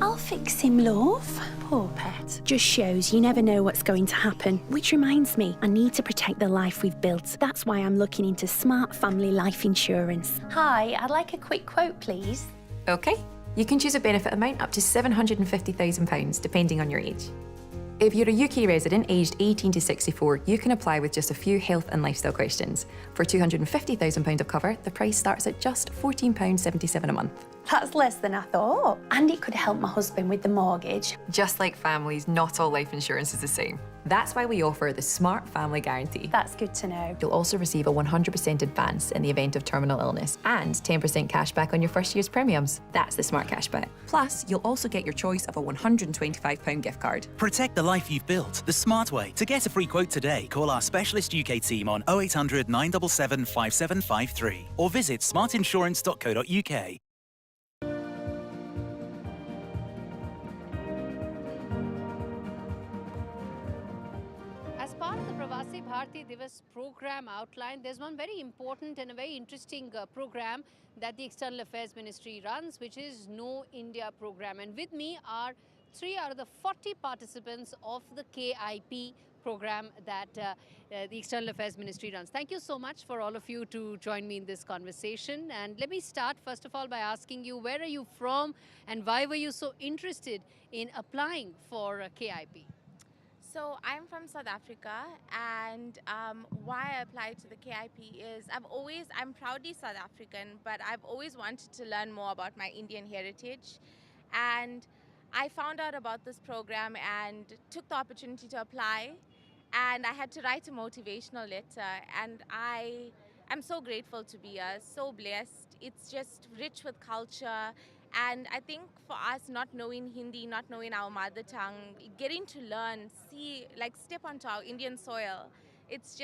I'll fix him, love. Poor pet. Just shows you never know what's going to happen. Which reminds me, I need to protect the life we've built. That's why I'm looking into smart family life insurance. Hi, I'd like a quick quote, please. OK. You can choose a benefit amount up to £750,000, depending on your age. If you're a UK resident aged 18 to 64, you can apply with just a few health and lifestyle questions. For £250,000 of cover, the price starts at just £14.77 a month. That's less than I thought. And it could help my husband with the mortgage. Just like families, not all life insurance is the same. That's why we offer the Smart Family Guarantee. That's good to know. You'll also receive a 100% advance in the event of terminal illness and 10% cash back on your first year's premiums. That's the Smart Cashback. Plus, you'll also get your choice of a £125 gift card. Protect the life you've built the smart way. To get a free quote today, call our specialist UK team on 0800 977 5753 or visit smartinsurance.co.uk. As part of the Pravasi Bharatiya Diwas program outlined, there's one very important and a very interesting program that the External Affairs Ministry runs, which is Know India program. And with me are 3 out of the 40 participants of the KIP program that the External Affairs Ministry runs. Thank you so much for all of you to join me in this conversation. And let me start first of all by asking you, where are you from and why were you so interested in applying for KIP? So I'm from South Africa, and why I applied to the KIP is I'm proudly South African, but I've always wanted to learn more about my Indian heritage. And I found out about this program and took the opportunity to apply, and I had to write a motivational letter, and I am so grateful to be here, so blessed. It's just rich with culture. And I think for us, not knowing Hindi, not knowing our mother tongue, getting to learn, see, like step onto our Indian soil, it's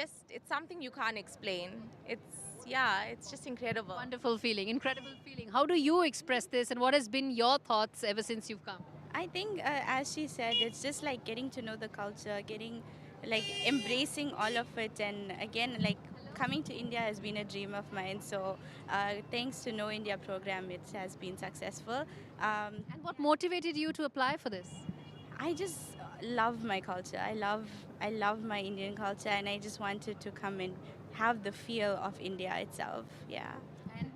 something you can't explain. It's just incredible. Wonderful feeling, incredible feeling. How do you express this and what has been your thoughts ever since you've come? I think, as she said, it's just like getting to know the culture, embracing all of it, and again, coming to India has been a dream of mine. So thanks to Know India program, it has been successful. And what motivated you to apply for this? I just love my culture. I love my Indian culture, and I just wanted to come and have the feel of India itself. Yeah.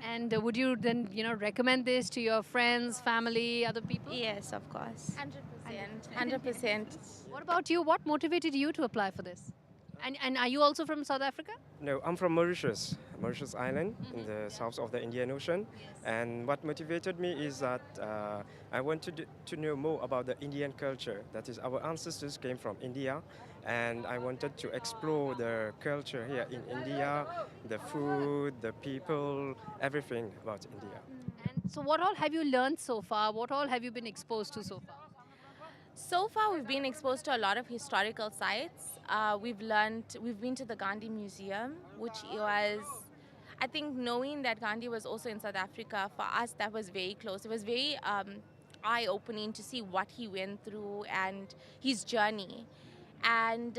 And would you then, recommend this to your friends, family, other people? Yes, of course. 100%. What about you? What motivated you to apply for this? And are you also from South Africa? No, I'm from Mauritius Island in the south of the Indian Ocean. Yes. And what motivated me is that I wanted to know more about the Indian culture. That is, our ancestors came from India, and I wanted to explore the culture here in India, the food, the people, everything about India. And so what all have you learned so far? What all have you been exposed to so far? So far, we've been exposed to a lot of historical sites. We've been to the Gandhi Museum, which was, I think, knowing that Gandhi was also in South Africa, for us, that was very close. It was very eye-opening to see what he went through and his journey. And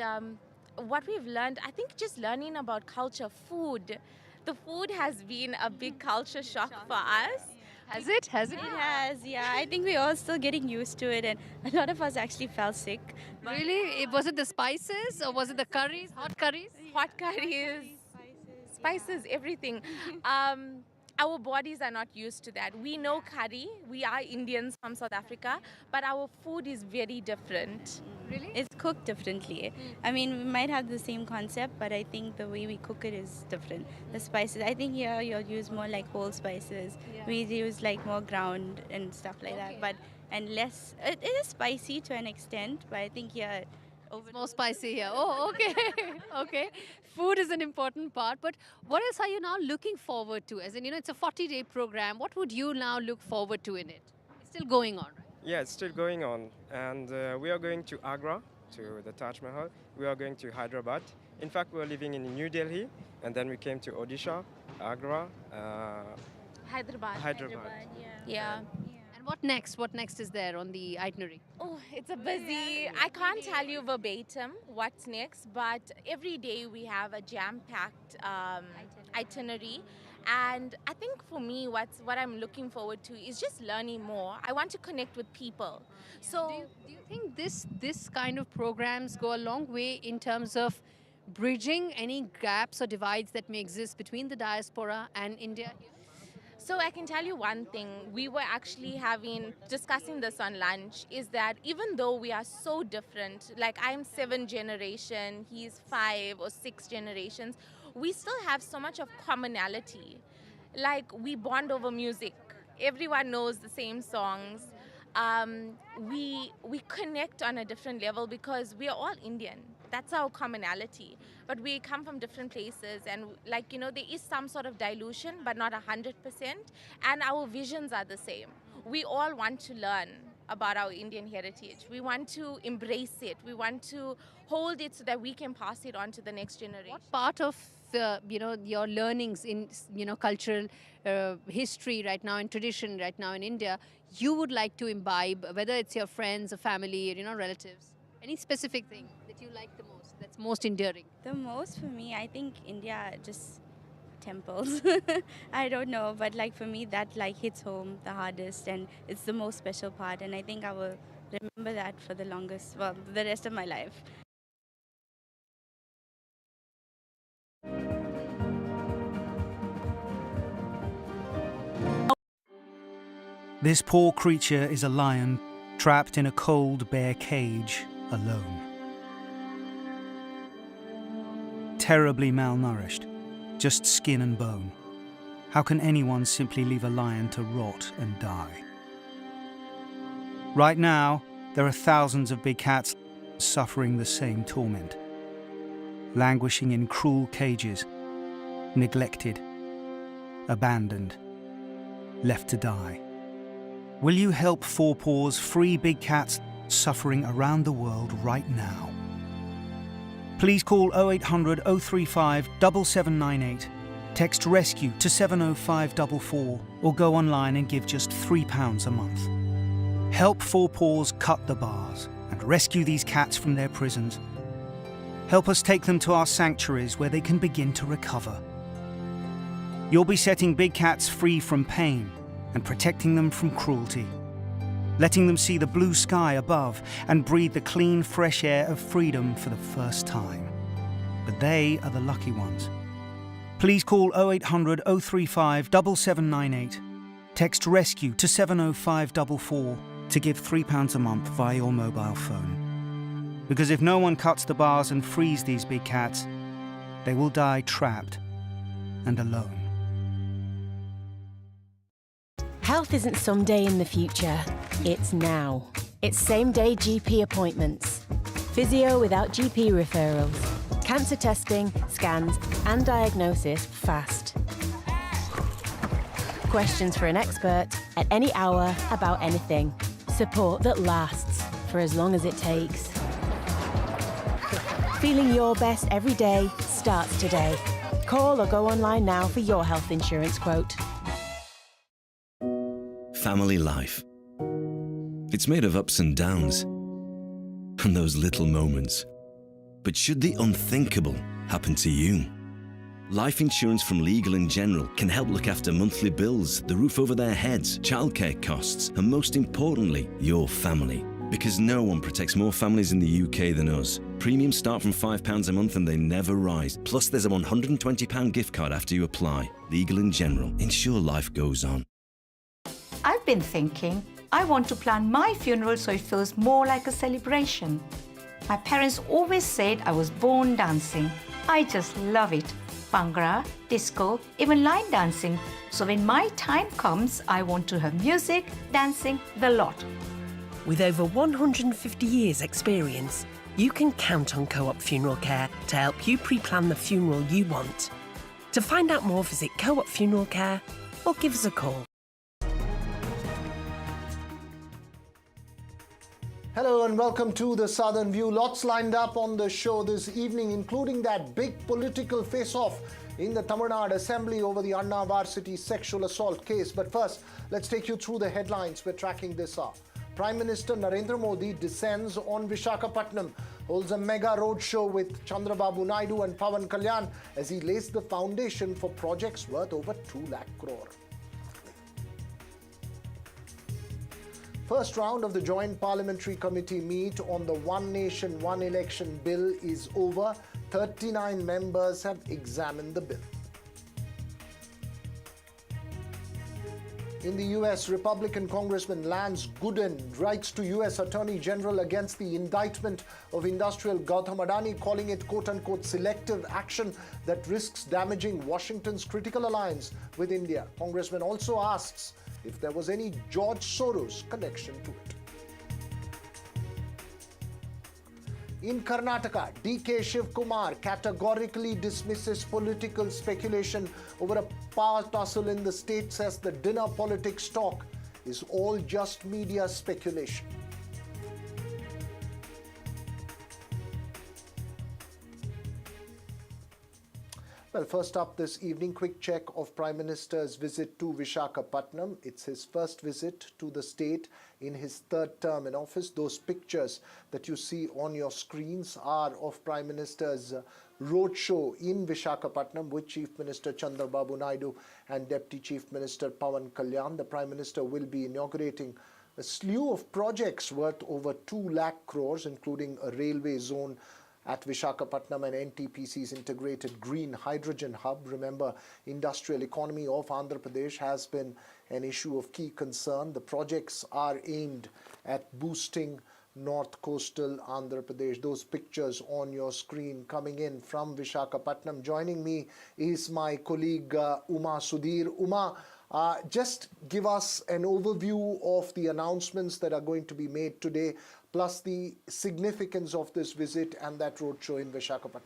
what we've learned, I think just learning about culture, food. The food has been a big culture shock for us. Has it? It has, yeah. I think we're all still getting used to it, and a lot of us actually fell sick. Really? Was it the spices or was it the curries, hot curries? Hot curries, spices, everything. Our bodies are not used to that. We know curry. We are Indians from South Africa, but our food is very different. Really? It's cooked differently. I mean, we might have the same concept, but I think the way we cook it is different. The spices, I think here you'll use more like whole spices. Yeah. We use like more ground and stuff like that, and less. It is spicy to an extent, but I think here it's more spicy here. Oh, okay. Okay. Food is an important part, but what else are you now looking forward to? As in, it's a 40-day program. What would you now look forward to in it? It's still going on, right? Yeah, it's still going on. And we are going to Agra, to the Taj Mahal. We are going to Hyderabad. In fact, we were living in New Delhi, and then we came to Odisha, Agra, Hyderabad. Yeah. And what next? What next is there on the itinerary? Oh, it's a busy. I can't tell you verbatim what's next, but every day we have a jam-packed itinerary. And I think for me, what I'm looking forward to is just learning more. I want to connect with people. So, do you think this kind of programs go a long way in terms of bridging any gaps or divides that may exist between the diaspora and India? So I can tell you one thing, we were actually discussing this on lunch, is that even though we are so different, like I'm 7th generation, he's 5 or 6 generations, we still have so much of commonality. Like we bond over music, everyone knows the same songs. We connect on a different level because we are all Indian. That's our commonality. But we come from different places, and there is some sort of dilution, but not 100%. And our visions are the same. We all want to learn about our Indian heritage. We want to embrace it. We want to hold it so that we can pass it on to the next generation. What part of your learnings in cultural history right now and tradition right now in India you would like to imbibe, whether it's your friends or family or relatives? Any specific thing that you like the most, that's most endearing? The most for me, I think India, just temples. I don't know, but like for me that like hits home the hardest, and it's the most special part, and I think I will remember that for the rest of my life. This poor creature is a lion, trapped in a cold, bare cage, alone. Terribly malnourished, just skin and bone. How can anyone simply leave a lion to rot and die? Right now, there are thousands of big cats suffering the same torment, languishing in cruel cages, neglected, abandoned, left to die. Will you help Four Paws free big cats suffering around the world right now? Please call 0800 035 7798, text RESCUE to 70544, or go online and give just £3 a month. Help Four Paws cut the bars and rescue these cats from their prisons. Help us take them to our sanctuaries where they can begin to recover. You'll be setting big cats free from pain and protecting them from cruelty, letting them see the blue sky above and breathe the clean, fresh air of freedom for the first time. But they are the lucky ones. Please call 0800 035 7798, text RESCUE to 70544 to give £3 a month via your mobile phone. Because if no one cuts the bars and frees these big cats, they will die trapped and alone. Health isn't someday in the future, it's now. It's same-day GP appointments. Physio without GP referrals. Cancer testing, scans and diagnosis fast. Questions for an expert at any hour about anything. Support that lasts for as long as it takes. Feeling your best every day starts today. Call or go online now for your health insurance quote. Family life. It's made of ups and downs, and those little moments. But should the unthinkable happen to you? Life insurance from Legal & General can help look after monthly bills, the roof over their heads, childcare costs, and most importantly, your family. Because no one protects more families in the UK than us. Premiums start from £5 a month and they never rise. Plus there's a £120 gift card after you apply. Legal & General. Ensure life goes on. I've been thinking, I want to plan my funeral so it feels more like a celebration. My parents always said I was born dancing. I just love it. Bhangra, disco, even line dancing. So when my time comes, I want to have music, dancing, the lot. With over 150 years' experience, you can count on Co-op Funeral Care to help you pre-plan the funeral you want. To find out more, visit Co-op Funeral Care or give us a call. Hello and welcome to the Southern View. Lots lined up on the show this evening, including that big political face-off in the Tamil Nadu Assembly over the Anna Varsity sexual assault case. But first, let's take you through the headlines we're tracking this hour. Prime Minister Narendra Modi descends on Visakhapatnam, holds a mega roadshow with Chandrababu Naidu and Pawan Kalyan as he lays the foundation for projects worth over 2 lakh crore. First round of the Joint Parliamentary Committee meet on the One Nation, One Election bill is over. 39 members have examined the bill. In the US, Republican Congressman Lance Gooden writes to US Attorney General against the indictment of industrial Gautam Adani, calling it quote-unquote selective action that risks damaging Washington's critical alliance with India. Congressman also asks if there was any George Soros connection to it. In Karnataka, DK Shivkumar categorically dismisses political speculation over a power tussle in the state, says the dinner politics talk is all just media speculation. Well, first up this evening, quick check of Prime Minister's visit to Visakhapatnam. It's his first visit to the state in his third term in office. Those pictures that you see on your screens are of Prime Minister's roadshow in Visakhapatnam with Chief Minister Chandrababu Naidu and Deputy Chief Minister Pawan Kalyan. The Prime Minister will be inaugurating a slew of projects worth over 2 lakh crores, including a railway zone at Visakhapatnam and NTPC's integrated green hydrogen hub. Remember, industrial economy of Andhra Pradesh has been an issue of key concern. The projects are aimed at boosting north coastal Andhra Pradesh. Those pictures on your screen coming in from Visakhapatnam. Joining me is my colleague Uma Sudhir. Uma, just give us an overview of the announcements that are going to be made today, plus the significance of this visit and that roadshow in Visakhapatnam.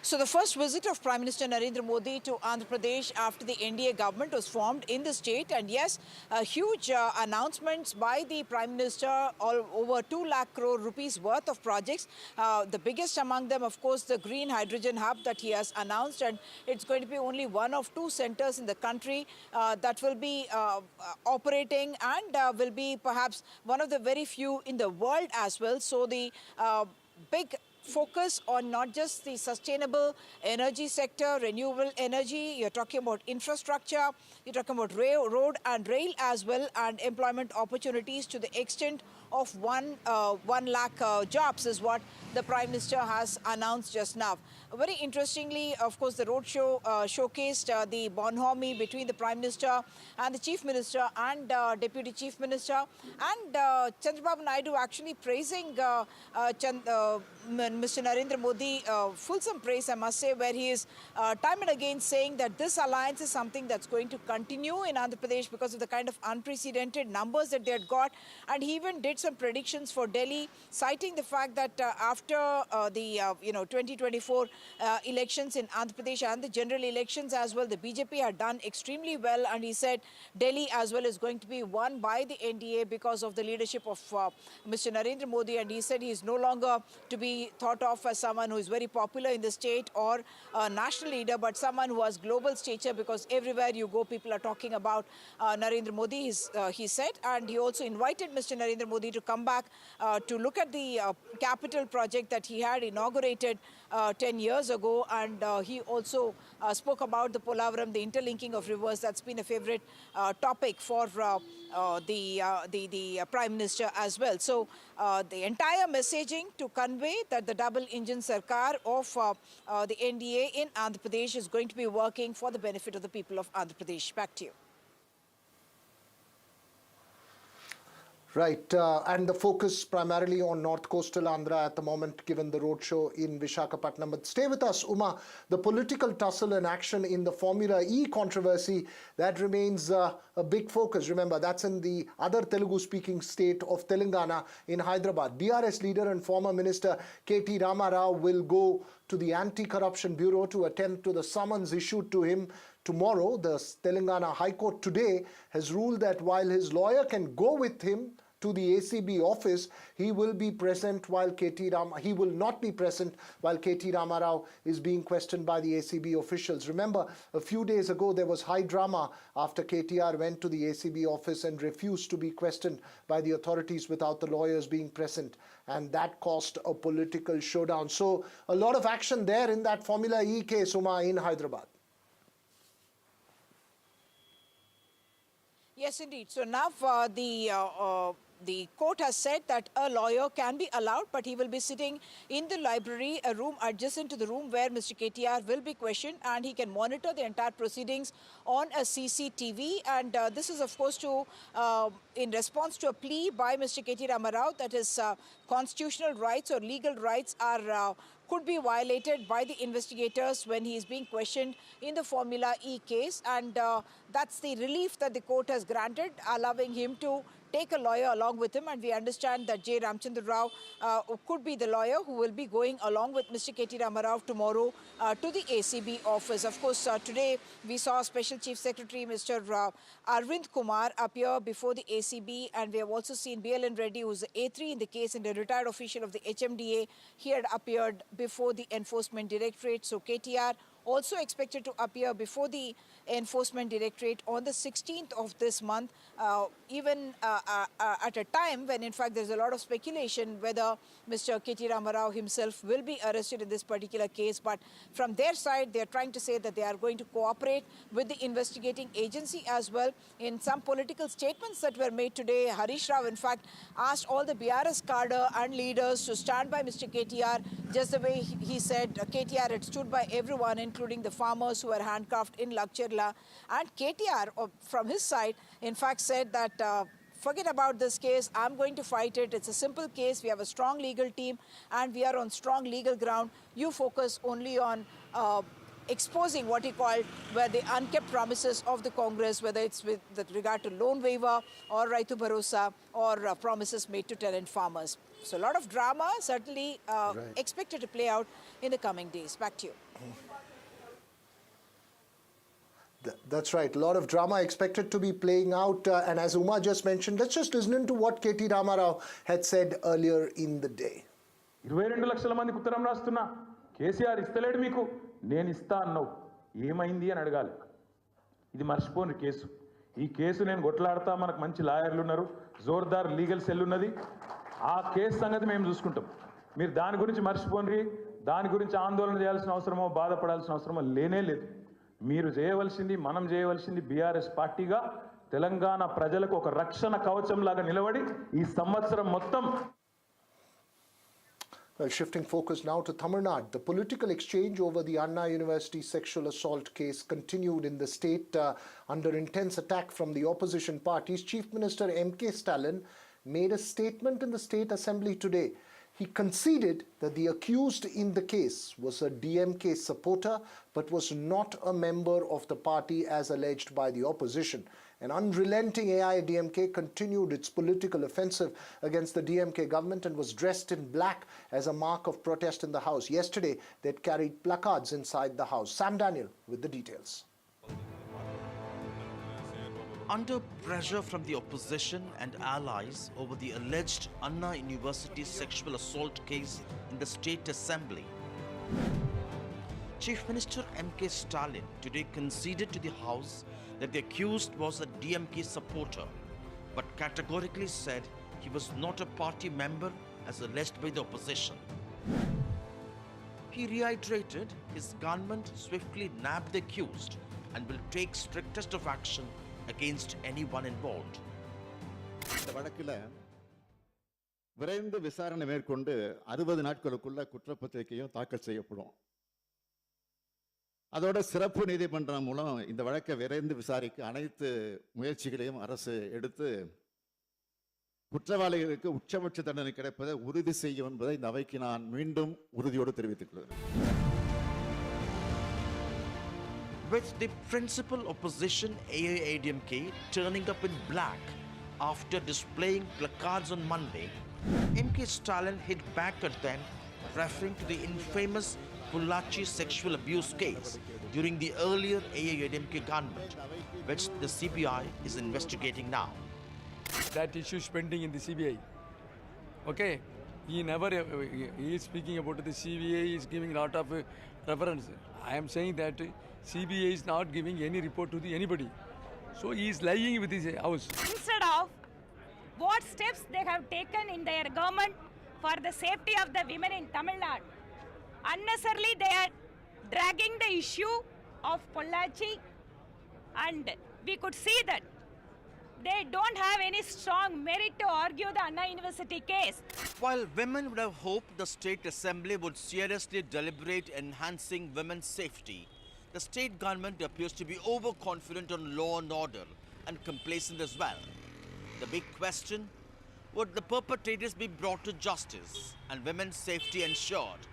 So the first visit of Prime Minister Narendra Modi to Andhra Pradesh after the NDA government was formed in the state, and yes, huge announcements by the Prime Minister, all over 2 lakh crore rupees worth of projects. The biggest among them, of course, the green hydrogen hub that he has announced, and it's going to be only one of 2 centers in the country that will be operating and will be perhaps one of the very few in the world as well. So the big focus on not just the sustainable energy sector, renewable energy, you're talking about infrastructure, you're talking about road and rail as well, and employment opportunities to the extent of 1 lakh jobs is what the Prime Minister has announced just now. Very interestingly, of course, the roadshow showcased the bonhomie between the Prime Minister and the Chief Minister and Deputy Chief Minister, and Chandrababu Naidu actually praising Mr. Narendra Modi, fulsome praise, I must say, where he is time and again saying that this alliance is something that's going to continue in Andhra Pradesh because of the kind of unprecedented numbers that they had got. And he even did some predictions for Delhi, citing the fact that after the 2024 elections in Andhra Pradesh and the general elections as well, the BJP had done extremely well, and he said Delhi as well is going to be won by the NDA because of the leadership of Mr. Narendra Modi, and he said he is no longer to be thought of as someone who is very popular in the state or a national leader, but someone who has global stature, because everywhere you go, people are talking about Narendra Modi, he said. And he also invited Mr. Narendra Modi to come back to look at the capital project that he had inaugurated 10 years ago. And he also spoke about the Polavaram, the interlinking of rivers. That's been a favorite topic for the Prime Minister as well. So the entire messaging to convey that the double-engine Sarkar of the NDA in Andhra Pradesh is going to be working for the benefit of the people of Andhra Pradesh. Back to you. Right, and the focus primarily on North Coastal Andhra at the moment, given the roadshow in Visakhapatnam. But stay with us, Uma. The political tussle and action in the Formula E controversy, that remains a big focus. Remember, that's in the other Telugu-speaking state of Telangana in Hyderabad. DRS leader and former minister K.T. Rama Rao will go to the Anti-Corruption Bureau to attend to the summons issued to him tomorrow. The Telangana High Court today has ruled that while his lawyer can go with him to the ACB office, he will be present while he will not be present while K.T. Rama Rao is being questioned by the ACB officials. Remember, a few days ago there was high drama after KTR went to the ACB office and refused to be questioned by the authorities without the lawyers being present, and that caused a political showdown. So a lot of action there in that Formula E case, Uma, in Hyderabad. Yes, indeed. So now the The court has said that a lawyer can be allowed, but he will be sitting in the library, a room adjacent to the room where Mr. KTR will be questioned, and he can monitor the entire proceedings on a CCTV. And this is, of course, in response to a plea by Mr. KT Ramarao that his constitutional rights or legal rights could be violated by the investigators when he is being questioned in the Formula E case. And that's the relief that the court has granted, allowing him to take a lawyer along with him. And we understand that J. Ramchandra Rao could be the lawyer who will be going along with Mr. KT Ramarao tomorrow to the ACB office. Of course, today we saw Special Chief Secretary Mr. Arvind Kumar appear before the ACB, and we have also seen BLN Reddy, who's the A3 in the case and a retired official of the HMDA. He had appeared before the Enforcement Directorate. So KTR also expected to appear before the Enforcement Directorate on the 16th of this month, even at a time when, in fact, there's a lot of speculation whether Mr. KT Ramarao himself will be arrested in this particular case. But from their side, they're trying to say that they are going to cooperate with the investigating agency as well. In some political statements that were made today, Harish Rao, in fact, asked all the BRS cadre and leaders to stand by Mr. KTR, just the way he said KTR had stood by everyone, including the farmers who were handcuffed in Lakcherla. And KTR, from his side, in fact, said that forget about this case, I'm going to fight it. It's a simple case. We have a strong legal team and we are on strong legal ground. You focus only on exposing what he called were the unkept promises of the Congress, whether it's with regard to loan waiver or Raitu Bharosa or promises made to tenant farmers. So a lot of drama certainly expected to play out in the coming days. Back to you. That's right. A lot of drama expected to be playing out. And as Uma just mentioned, let's just listen to what KT Ramarao had said earlier in the day. 22 లక్షల మందికి ఉత్తరం రాస్తున్నా కేసీఆర్ ఇస్తలేడు మీకు నేను ఇస్తా అన్నావు ఏమైంది అని అడగాలి ఇది మర్చిపోని కేసు ఈ కేసు నేను కొట్లాడతా మనకు మంచి లాయర్లు ఉన్నారు జోర్దార్ లీగల్ సెల్ ఉన్నది ఆ కేసు సంగతి మేము చూసుకుంటాం మీరు దాని గురించి మర్చిపోండి దాని గురించి ఆందోళన చేయాల్సిన అవసరమో బాధపడాల్సిన అవసరమో లేనే లేదు మీరు చేయవలసింది మనం చేయవలసింది బీఆర్ఎస్ పార్టీగా తెలంగాణ ప్రజలకు ఒక రక్షణ కవచంలాగా నిలబడి ఈ సంవత్సరం మొత్తం. Well, shifting focus now to Tamil Nadu, the political exchange over the Anna University sexual assault case continued in the state under intense attack from the opposition parties. Chief Minister M.K. Stalin made a statement in the State Assembly today. He conceded that the accused in the case was a DMK supporter but was not a member of the party as alleged by the opposition. An unrelenting AIADMK continued its political offensive against the DMK government and was dressed in black as a mark of protest in the House. Yesterday, they'd carried placards inside the House. Sam Daniel with the details. Under pressure from the opposition and allies over the alleged Anna University sexual assault case in the State Assembly, Chief Minister M.K. Stalin today conceded to the House that the accused was a DMK supporter, but categorically said he was not a party member as alleged by the opposition. He reiterated his government swiftly nabbed the accused and will take strictest of action against anyone involved. இந்த வழக்கில் விரைந்து விசாரணை மேற்கொண்டு 60 நாட்களுக்குள்ள குற்றப்பத்திரிகையும் தாக்கல் செய்யப்படும். அதோட சிறப்பு நீதிமன்றம் மூலம் இந்த வழக்கை விரைந்து விசாரிக்க அனைத்து முயற்சிகளையும் அரசு எடுத்து குற்றவாளிகளுக்கு உச்சபட்ச தண்டனை கிடைப்பதை உறுதி செய்யும் என்பதை இந்த அவைக்கு நான் மீண்டும் உறுதியோடு தெரிவித்துக் கொள்கிறேன். With the principal opposition AIADMK turning up in black after displaying placards on Monday, M.K. Stalin hit back at them, referring to the infamous Pollachi sexual abuse case during the earlier AIADMK government, which the CBI is investigating now. That issue is pending in the CBI. Okay, he is speaking about the CBI, is giving a lot of reference. I am saying that CBI is not giving any report to anybody. So he is lying with his house. Instead of what steps they have taken in their government for the safety of the women in Tamil Nadu, unnecessarily they are dragging the issue of Pollachi, and we could see that they don't have any strong merit to argue the Anna University case. While women would have hoped the State Assembly would seriously deliberate enhancing women's safety, the state government appears to be overconfident on law and order and complacent as well. The big question, would the perpetrators be brought to justice and women's safety ensured?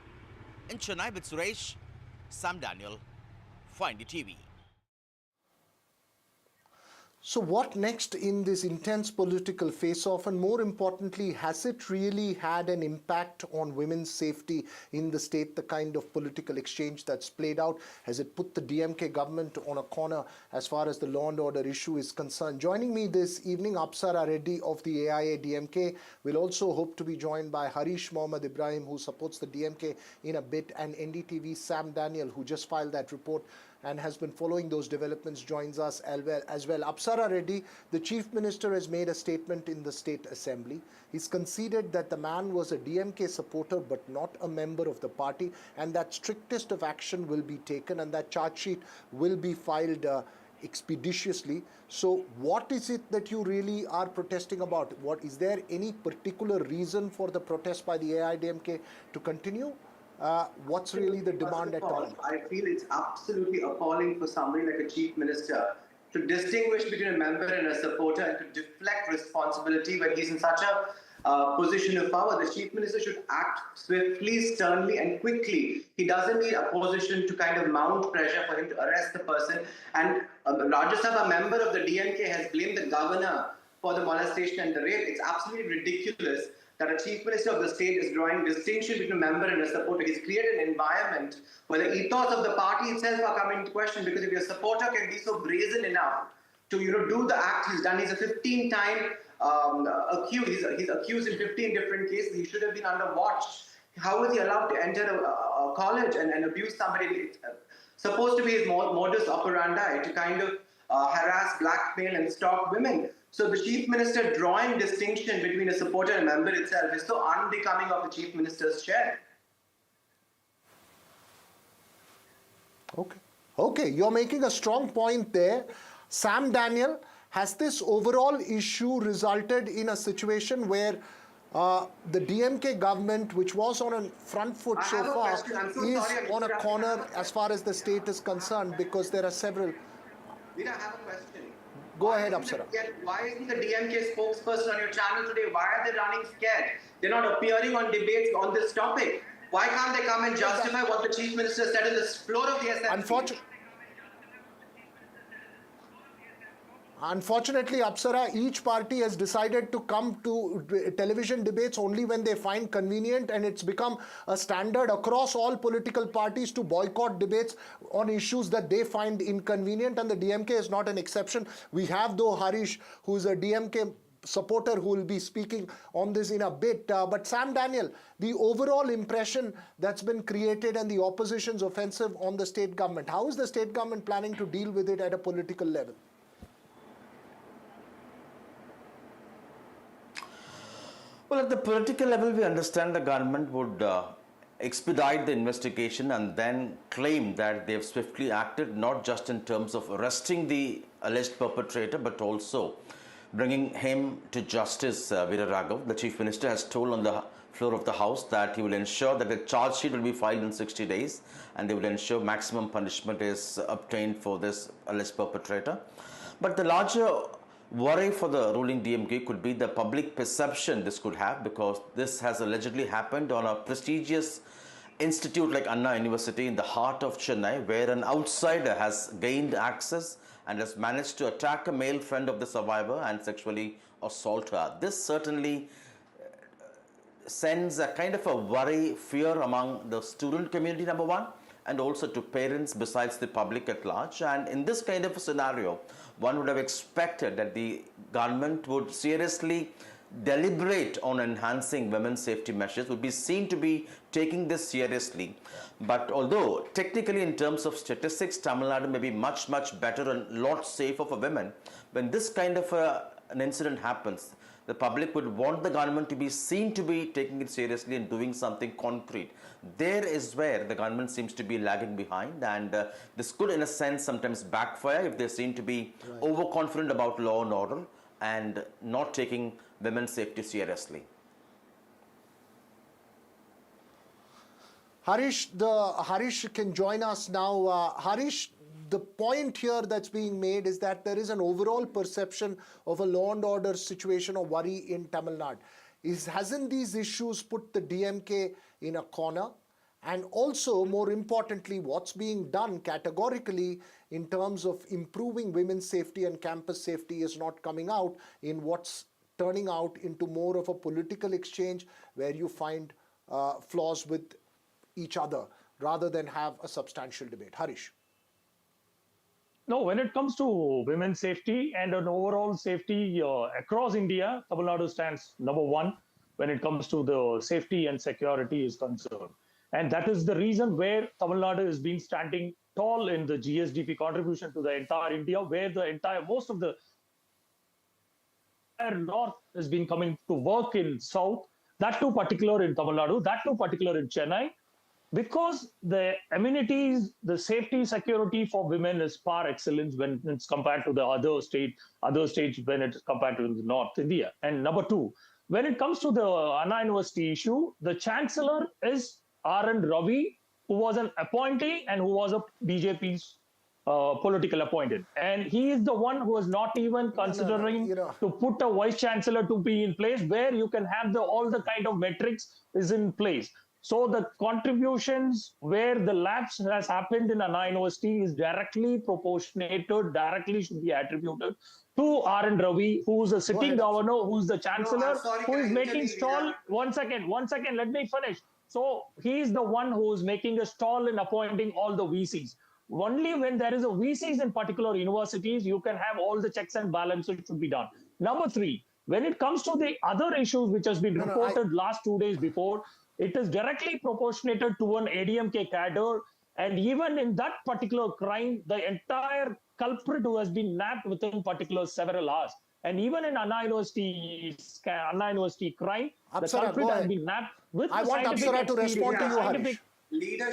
In Chennai with Suresh, Sam Daniel, for NDTV. So what next in this intense political face-off, and more importantly, has it really had an impact on women's safety in the state, the kind of political exchange that's played out? Has it put the DMK government on a corner as far as the law and order issue is concerned? Joining me this evening, Apsara Reddy of the AIA DMK. We'll also hope to be joined by Harish Mohammed Ibrahim, who supports the DMK in a bit, and NDTV Sam Daniel, who just filed that report and has been following those developments, joins us as well. Apsara Reddy, the Chief Minister has made a statement in the State Assembly. He's conceded that the man was a DMK supporter but not a member of the party, and that strictest of action will be taken and that charge sheet will be filed expeditiously. So what is it that you really are protesting about? Is there any particular reason for the protest by the AIDMK to continue? What's really the demand at all? I feel it's absolutely appalling for somebody like a chief minister to distinguish between a member and a supporter and to deflect responsibility when he's in such a position of power. The chief minister should act swiftly, sternly and quickly. He doesn't need opposition to kind of mount pressure for him to arrest the person. And Rajya Sabha, a member of the DMK, has blamed the governor for the molestation and the rape. It's absolutely ridiculous that a chief minister of the state is drawing distinction between a member and a supporter. He's created an environment where the ethos of the party itself are coming into question, because if your supporter can be so brazen enough to do the act he's done, he's a 15-time accused. He's accused in 15 different cases. He should have been under watch. How is he allowed to enter a college and abuse somebody? It's supposed to be his modus operandi to kind of harass, blackmail and stalk women. So the chief minister drawing distinction between a supporter and a member itself is so unbecoming of the chief minister's chair. Okay, you're making a strong point there. Sam Daniel, has this overall issue resulted in a situation where the DMK government, which was on a front foot so far, is on a corner as far as the state is concerned, because there are several... We don't have a question. Go ahead, Apsara. Why isn't the DMK spokesperson on your channel today? Why are they running scared? They're not appearing on debates on this topic. Why can't they come and justify what the Chief Minister said on the floor of the Assembly? Unfortunately, Apsara, each party has decided to come to television debates only when they find convenient, and it's become a standard across all political parties to boycott debates on issues that they find inconvenient, and the DMK is not an exception. We have, though, Harish, who is a DMK supporter, who will be speaking on this in a bit. But Sam Daniel, the overall impression that's been created and the opposition's offensive on the state government, how is the state government planning to deal with it at a political level? Well, at the political level, we understand the government would expedite the investigation and then claim that they have swiftly acted, not just in terms of arresting the alleged perpetrator, but also bringing him to justice. Veera Raghav, the Chief Minister, has told on the floor of the House that he will ensure that a charge sheet will be filed in 60 days and they will ensure maximum punishment is obtained for this alleged perpetrator. But the larger worry for the ruling DMK could be the public perception this could have, because this has allegedly happened on a prestigious institute like Anna University in the heart of Chennai, where an outsider has gained access and has managed to attack a male friend of the survivor and sexually assault her. This certainly sends a kind of a worry, fear among the student community, number one, and also to parents besides the public at large. And in this kind of a scenario, one would have expected that the government would seriously deliberate on enhancing women's safety measures, would be seen to be taking this seriously. But although technically in terms of statistics, Tamil Nadu may be much, much better and lot safer for women, when this kind of an incident happens, the public would want the government to be seen to be taking it seriously and doing something concrete. There is where the government seems to be lagging behind, and this could in a sense sometimes backfire if they seem to be overconfident about law and order and not taking women's safety seriously. Harish can join us now. Harish, the point here that's being made is that there is an overall perception of a law and order situation or worry in Tamil Nadu. Hasn't these issues put the DMK in a corner? And also, more importantly, what's being done categorically in terms of improving women's safety and campus safety is not coming out in what's turning out into more of a political exchange where you find flaws with each other rather than have a substantial debate. Harish. No, when it comes to women's safety and an overall safety across India, Tamil Nadu stands number one when it comes to the safety and security is concerned. And that is the reason where Tamil Nadu has been standing tall in the GSDP contribution to the entire India, where most of the north has been coming to work in south, that too particular in Tamil Nadu, that too particular in Chennai, because the amenities, the safety, security for women is par excellence when it's compared to the other states when it's compared to North India. And number two, when it comes to the Anna University issue, the Chancellor is R.N. Ravi, who was an appointee and who was a BJP's political appointed. And he is the one who is not even considering to put a vice chancellor to be in place where you can have all the kind of metrics is in place. So the contributions where the lapse has happened in Anna University is directly proportionated, directly should be attributed to R.N. Ravi, who's a sitting governor, who's the chancellor, who is making stall. One second, let me finish. So he is the one who is making a stall in appointing all the VCs. Only when there is a VCs in particular universities, you can have all the checks and balances should be done. Number three, when it comes to the other issues which has been reported last 2 days before, it is directly proportionated to an ADMK cadre. And even in that particular crime, the entire culprit who has been nabbed within particular several hours. And even in Anna University crime, the culprit has been nabbed with I want Apsara to respond to you, Harish.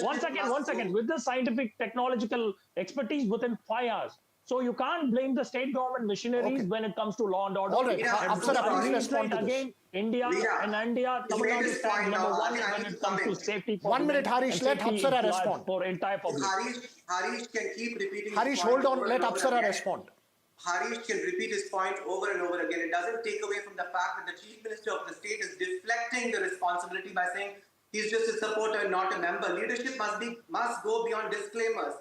One second. With the scientific technological expertise within 5 hours. So you can't blame the state government machineries when it comes to law and order. All right, Apsara, please respond to this. India, Tamil Nadu stands number one when it comes to safety. 1 minute, Harish, let Apsara respond. For entire public. Harish can keep repeating Harish, hold on, let Apsara respond. Harish can repeat his point over and over again. It doesn't take away from the fact that the Chief Minister of the state is deflecting the responsibility by saying he's just a supporter and not a member. Leadership must go beyond disclaimers.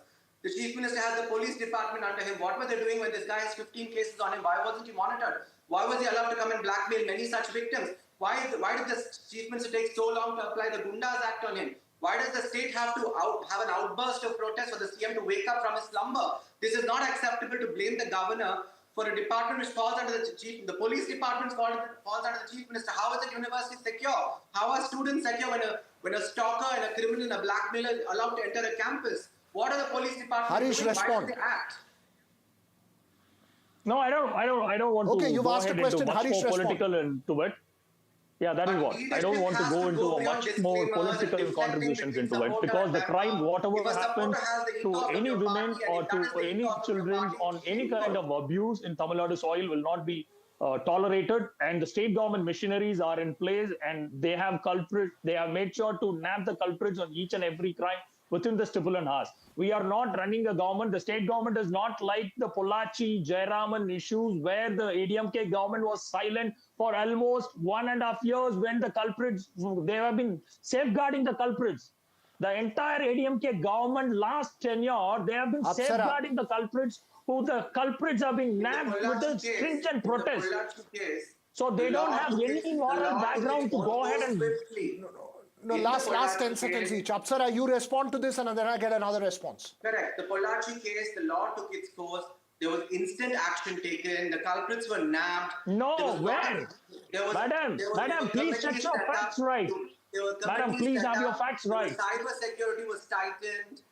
The Chief Minister has the police department under him. What were they doing when this guy has 15 cases on him? Why wasn't he monitored? Why was he allowed to come and blackmail many such victims? Why did the Chief Minister take so long to apply the Gundas Act on him? Why does the state have to have an outburst of protest for the CM to wake up from his slumber? This is not acceptable to blame the governor for a department which falls under the police department falls under the Chief Minister. How is a university secure? How are students secure when a stalker and a criminal and a blackmailer are allowed to enter a campus? What are the police department Harish, doing? respond. Why should they act? No, I don't want to you've go asked ahead a question. into much Harish, more political into it. Yeah, that is what. I don't want to go into a much more political contributions into it because the crime, whatever happens to any women or to any children on any kind of abuse in Tamil Nadu soil will not be tolerated, and the state government machineries are in place and they have made sure to nab the culprits on each and every crime within the stipulated hours. We are not running a government. The state government is not like the Pollachi, Jayaraman issues where the ADMK government was silent for almost 1.5 years when the culprits, they have been safeguarding the culprits. The entire ADMK government last tenure, they have been safeguarding the culprits who the culprits are being nabbed with the stringent protest. So they don't have any moral background to go ahead and... No, last 10 seconds each. Apsara, you respond to this and then I get another response. Correct. The Pollachi case, the law took its course. There was instant action taken. The culprits were nabbed. No, where? Madam, please check your facts right. Madam, please have your facts right. Cyber security was tightened.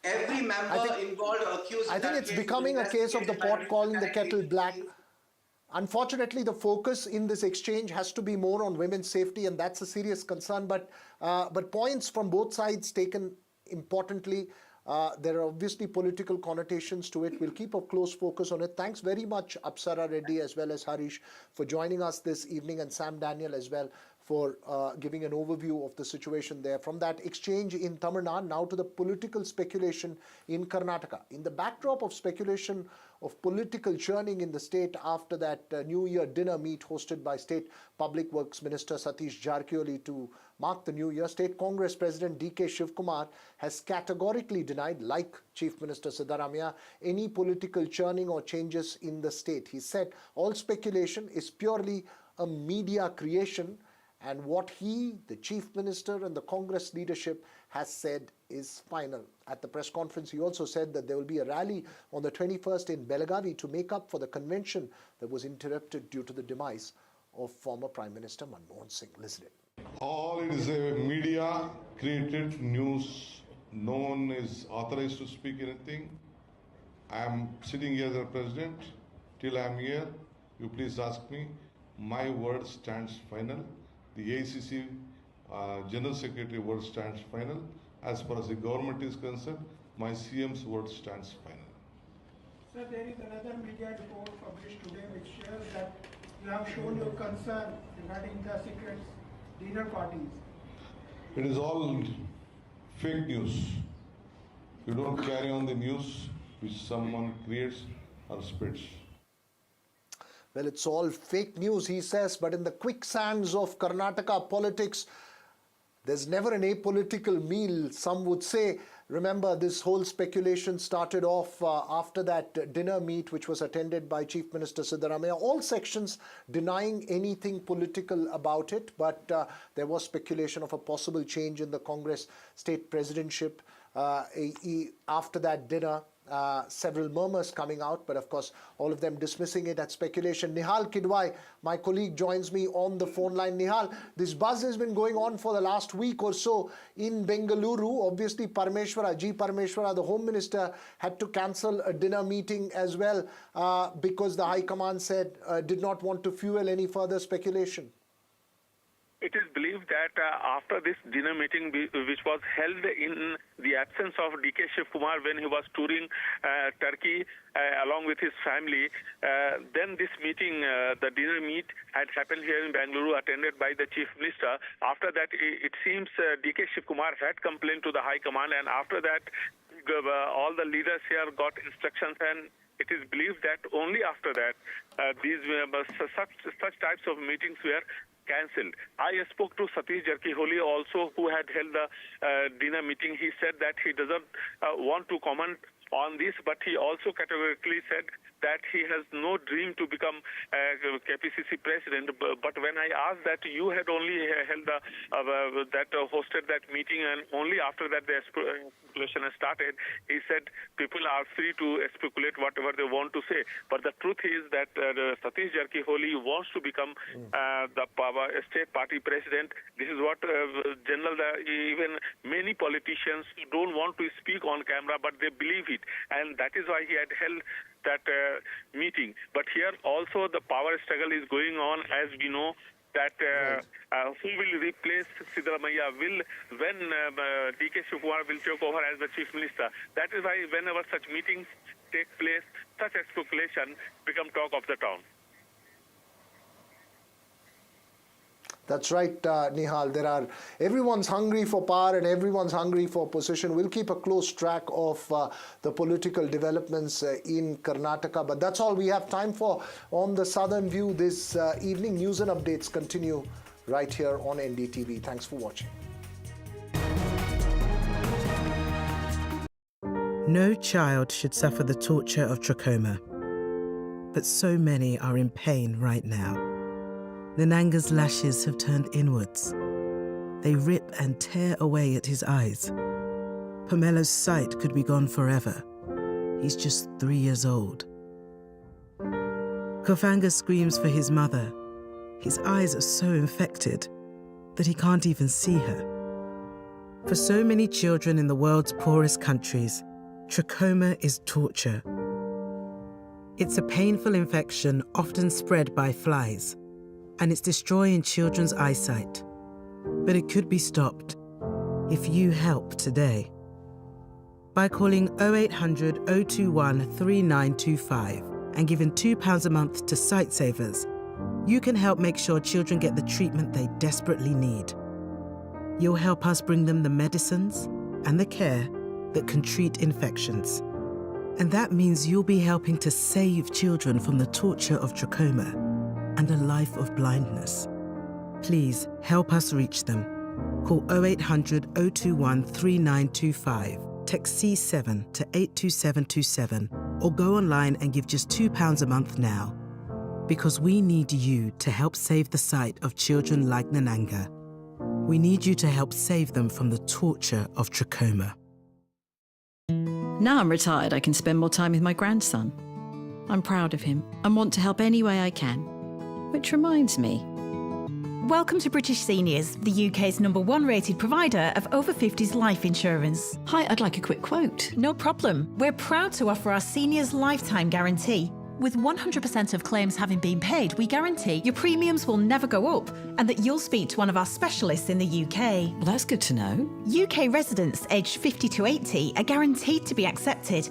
Every member involved or accused. I think it's becoming a case of the pot calling the kettle black. Unfortunately, the focus in this exchange has to be more on women's safety, and that's a serious concern. But points from both sides taken importantly. There are obviously political connotations to it. We'll keep a close focus on it. Thanks very much, Apsara Reddy, as well as Harish, for joining us this evening, and Sam Daniel as well for giving an overview of the situation there. From that exchange in Tamil Nadu, now to the political speculation in Karnataka. In the backdrop of speculation of political churning in the state after that New Year dinner meet hosted by State Public Works Minister Satish Jarkioli to mark the New Year, State Congress President D.K. Shivkumar has categorically denied, like Chief Minister Siddaramaiah, any political churning or changes in the state. He said all speculation is purely a media creation, and what he, the Chief Minister and the Congress leadership has said is final. At the press conference, he also said that there will be a rally on the 21st in Belagavi to make up for the convention that was interrupted due to the demise of former Prime Minister Manmohan Singh. Listen in. All it is a media created news. No one is authorized to speak anything. I am sitting here as a president. Till I am here, you please ask me. My word stands final. The ACC General Secretary word stands final. As far as the government is concerned, my CM's word stands final. Sir, there is another media report published today which shows that you have shown your concern regarding the secret dinner parties. It is all fake news. You don't carry on the news which someone creates or spreads. Well, it's all fake news, he says, but in the quicksands of Karnataka politics, there's never an apolitical meal, some would say. Remember, this whole speculation started off after that dinner meet, which was attended by Chief Minister Siddaramaiah. All sections denying anything political about it, but there was speculation of a possible change in the Congress state presidentship after that dinner. Several murmurs coming out, but of course all of them dismissing it as speculation. Nihal Kidwai, my colleague, joins me on the phone line. Nihal, this buzz has been going on for the last week or so in Bengaluru. Obviously G. Parameshwara, the Home Minister, had to cancel a dinner meeting as well because the High Command said did not want to fuel any further speculation. It is believed that after this dinner meeting, which was held in the absence of D.K. Shivkumar when he was touring Turkey along with his family, then this meeting, the dinner meet, had happened here in Bengaluru, attended by the Chief Minister. After that, it seems D.K. Shivkumar had complained to the High Command, and after that, all the leaders here got instructions, and it is believed that only after that, these such types of meetings were cancelled. I spoke to Satish Jarkioli also, who had held the dinner meeting. He said that he doesn't want to comment on this, but he also categorically said that he has no dream to become KPCC president. But when I asked that you had only held hosted that meeting and only after that the speculation has started, he said people are free to speculate whatever they want to say. But the truth is that Satish Jarkioli wants to become the state party president. This is what even many politicians don't want to speak on camera, but they believe it. And that is why he had held that meeting. But here also the power struggle is going on, as we know that who will replace Siddaramaiah when D.K. Shivkumar will take over as the Chief Minister. That is why whenever such meetings take place, such a speculation become talk of the town. That's right, Nihal. Everyone's hungry for power and everyone's hungry for position. We'll keep a close track of the political developments in Karnataka. But that's all we have time for on the Southern View this evening. News and updates continue right here on NDTV. Thanks for watching. No child should suffer the torture of trachoma. But so many are in pain right now. Nananga's lashes have turned inwards. They rip and tear away at his eyes. Pamelo's sight could be gone forever. He's just 3 years old. Kofanga screams for his mother. His eyes are so infected that he can't even see her. For so many children in the world's poorest countries, trachoma is torture. It's a painful infection often spread by flies, and it's destroying children's eyesight. But it could be stopped if you help today. by calling 0800 021 3925 and giving £2 a month to Sightsavers. You can help make sure children get the treatment they desperately need. You'll help us bring them the medicines and the care that can treat infections. And that means you'll be helping to save children from the torture of trachoma and a life of blindness. Please help us reach them. Call 0800 021 3925, text C7 to 82727, or go online and give just £2 a month now. Because we need you to help save the sight of children like Nananga. We need you to help save them from the torture of trachoma. Now I'm retired, I can spend more time with my grandson. I'm proud of him and want to help any way I can. Which reminds me. Welcome to British Seniors, the UK's #1 rated provider of over 50s life insurance. Hi, I'd like a quick quote. No problem. We're proud to offer our seniors lifetime guarantee. With 100% of claims having been paid, we guarantee your premiums will never go up and that you'll speak to one of our specialists in the UK. Well, that's good to know. UK residents aged 50 to 80 are guaranteed to be accepted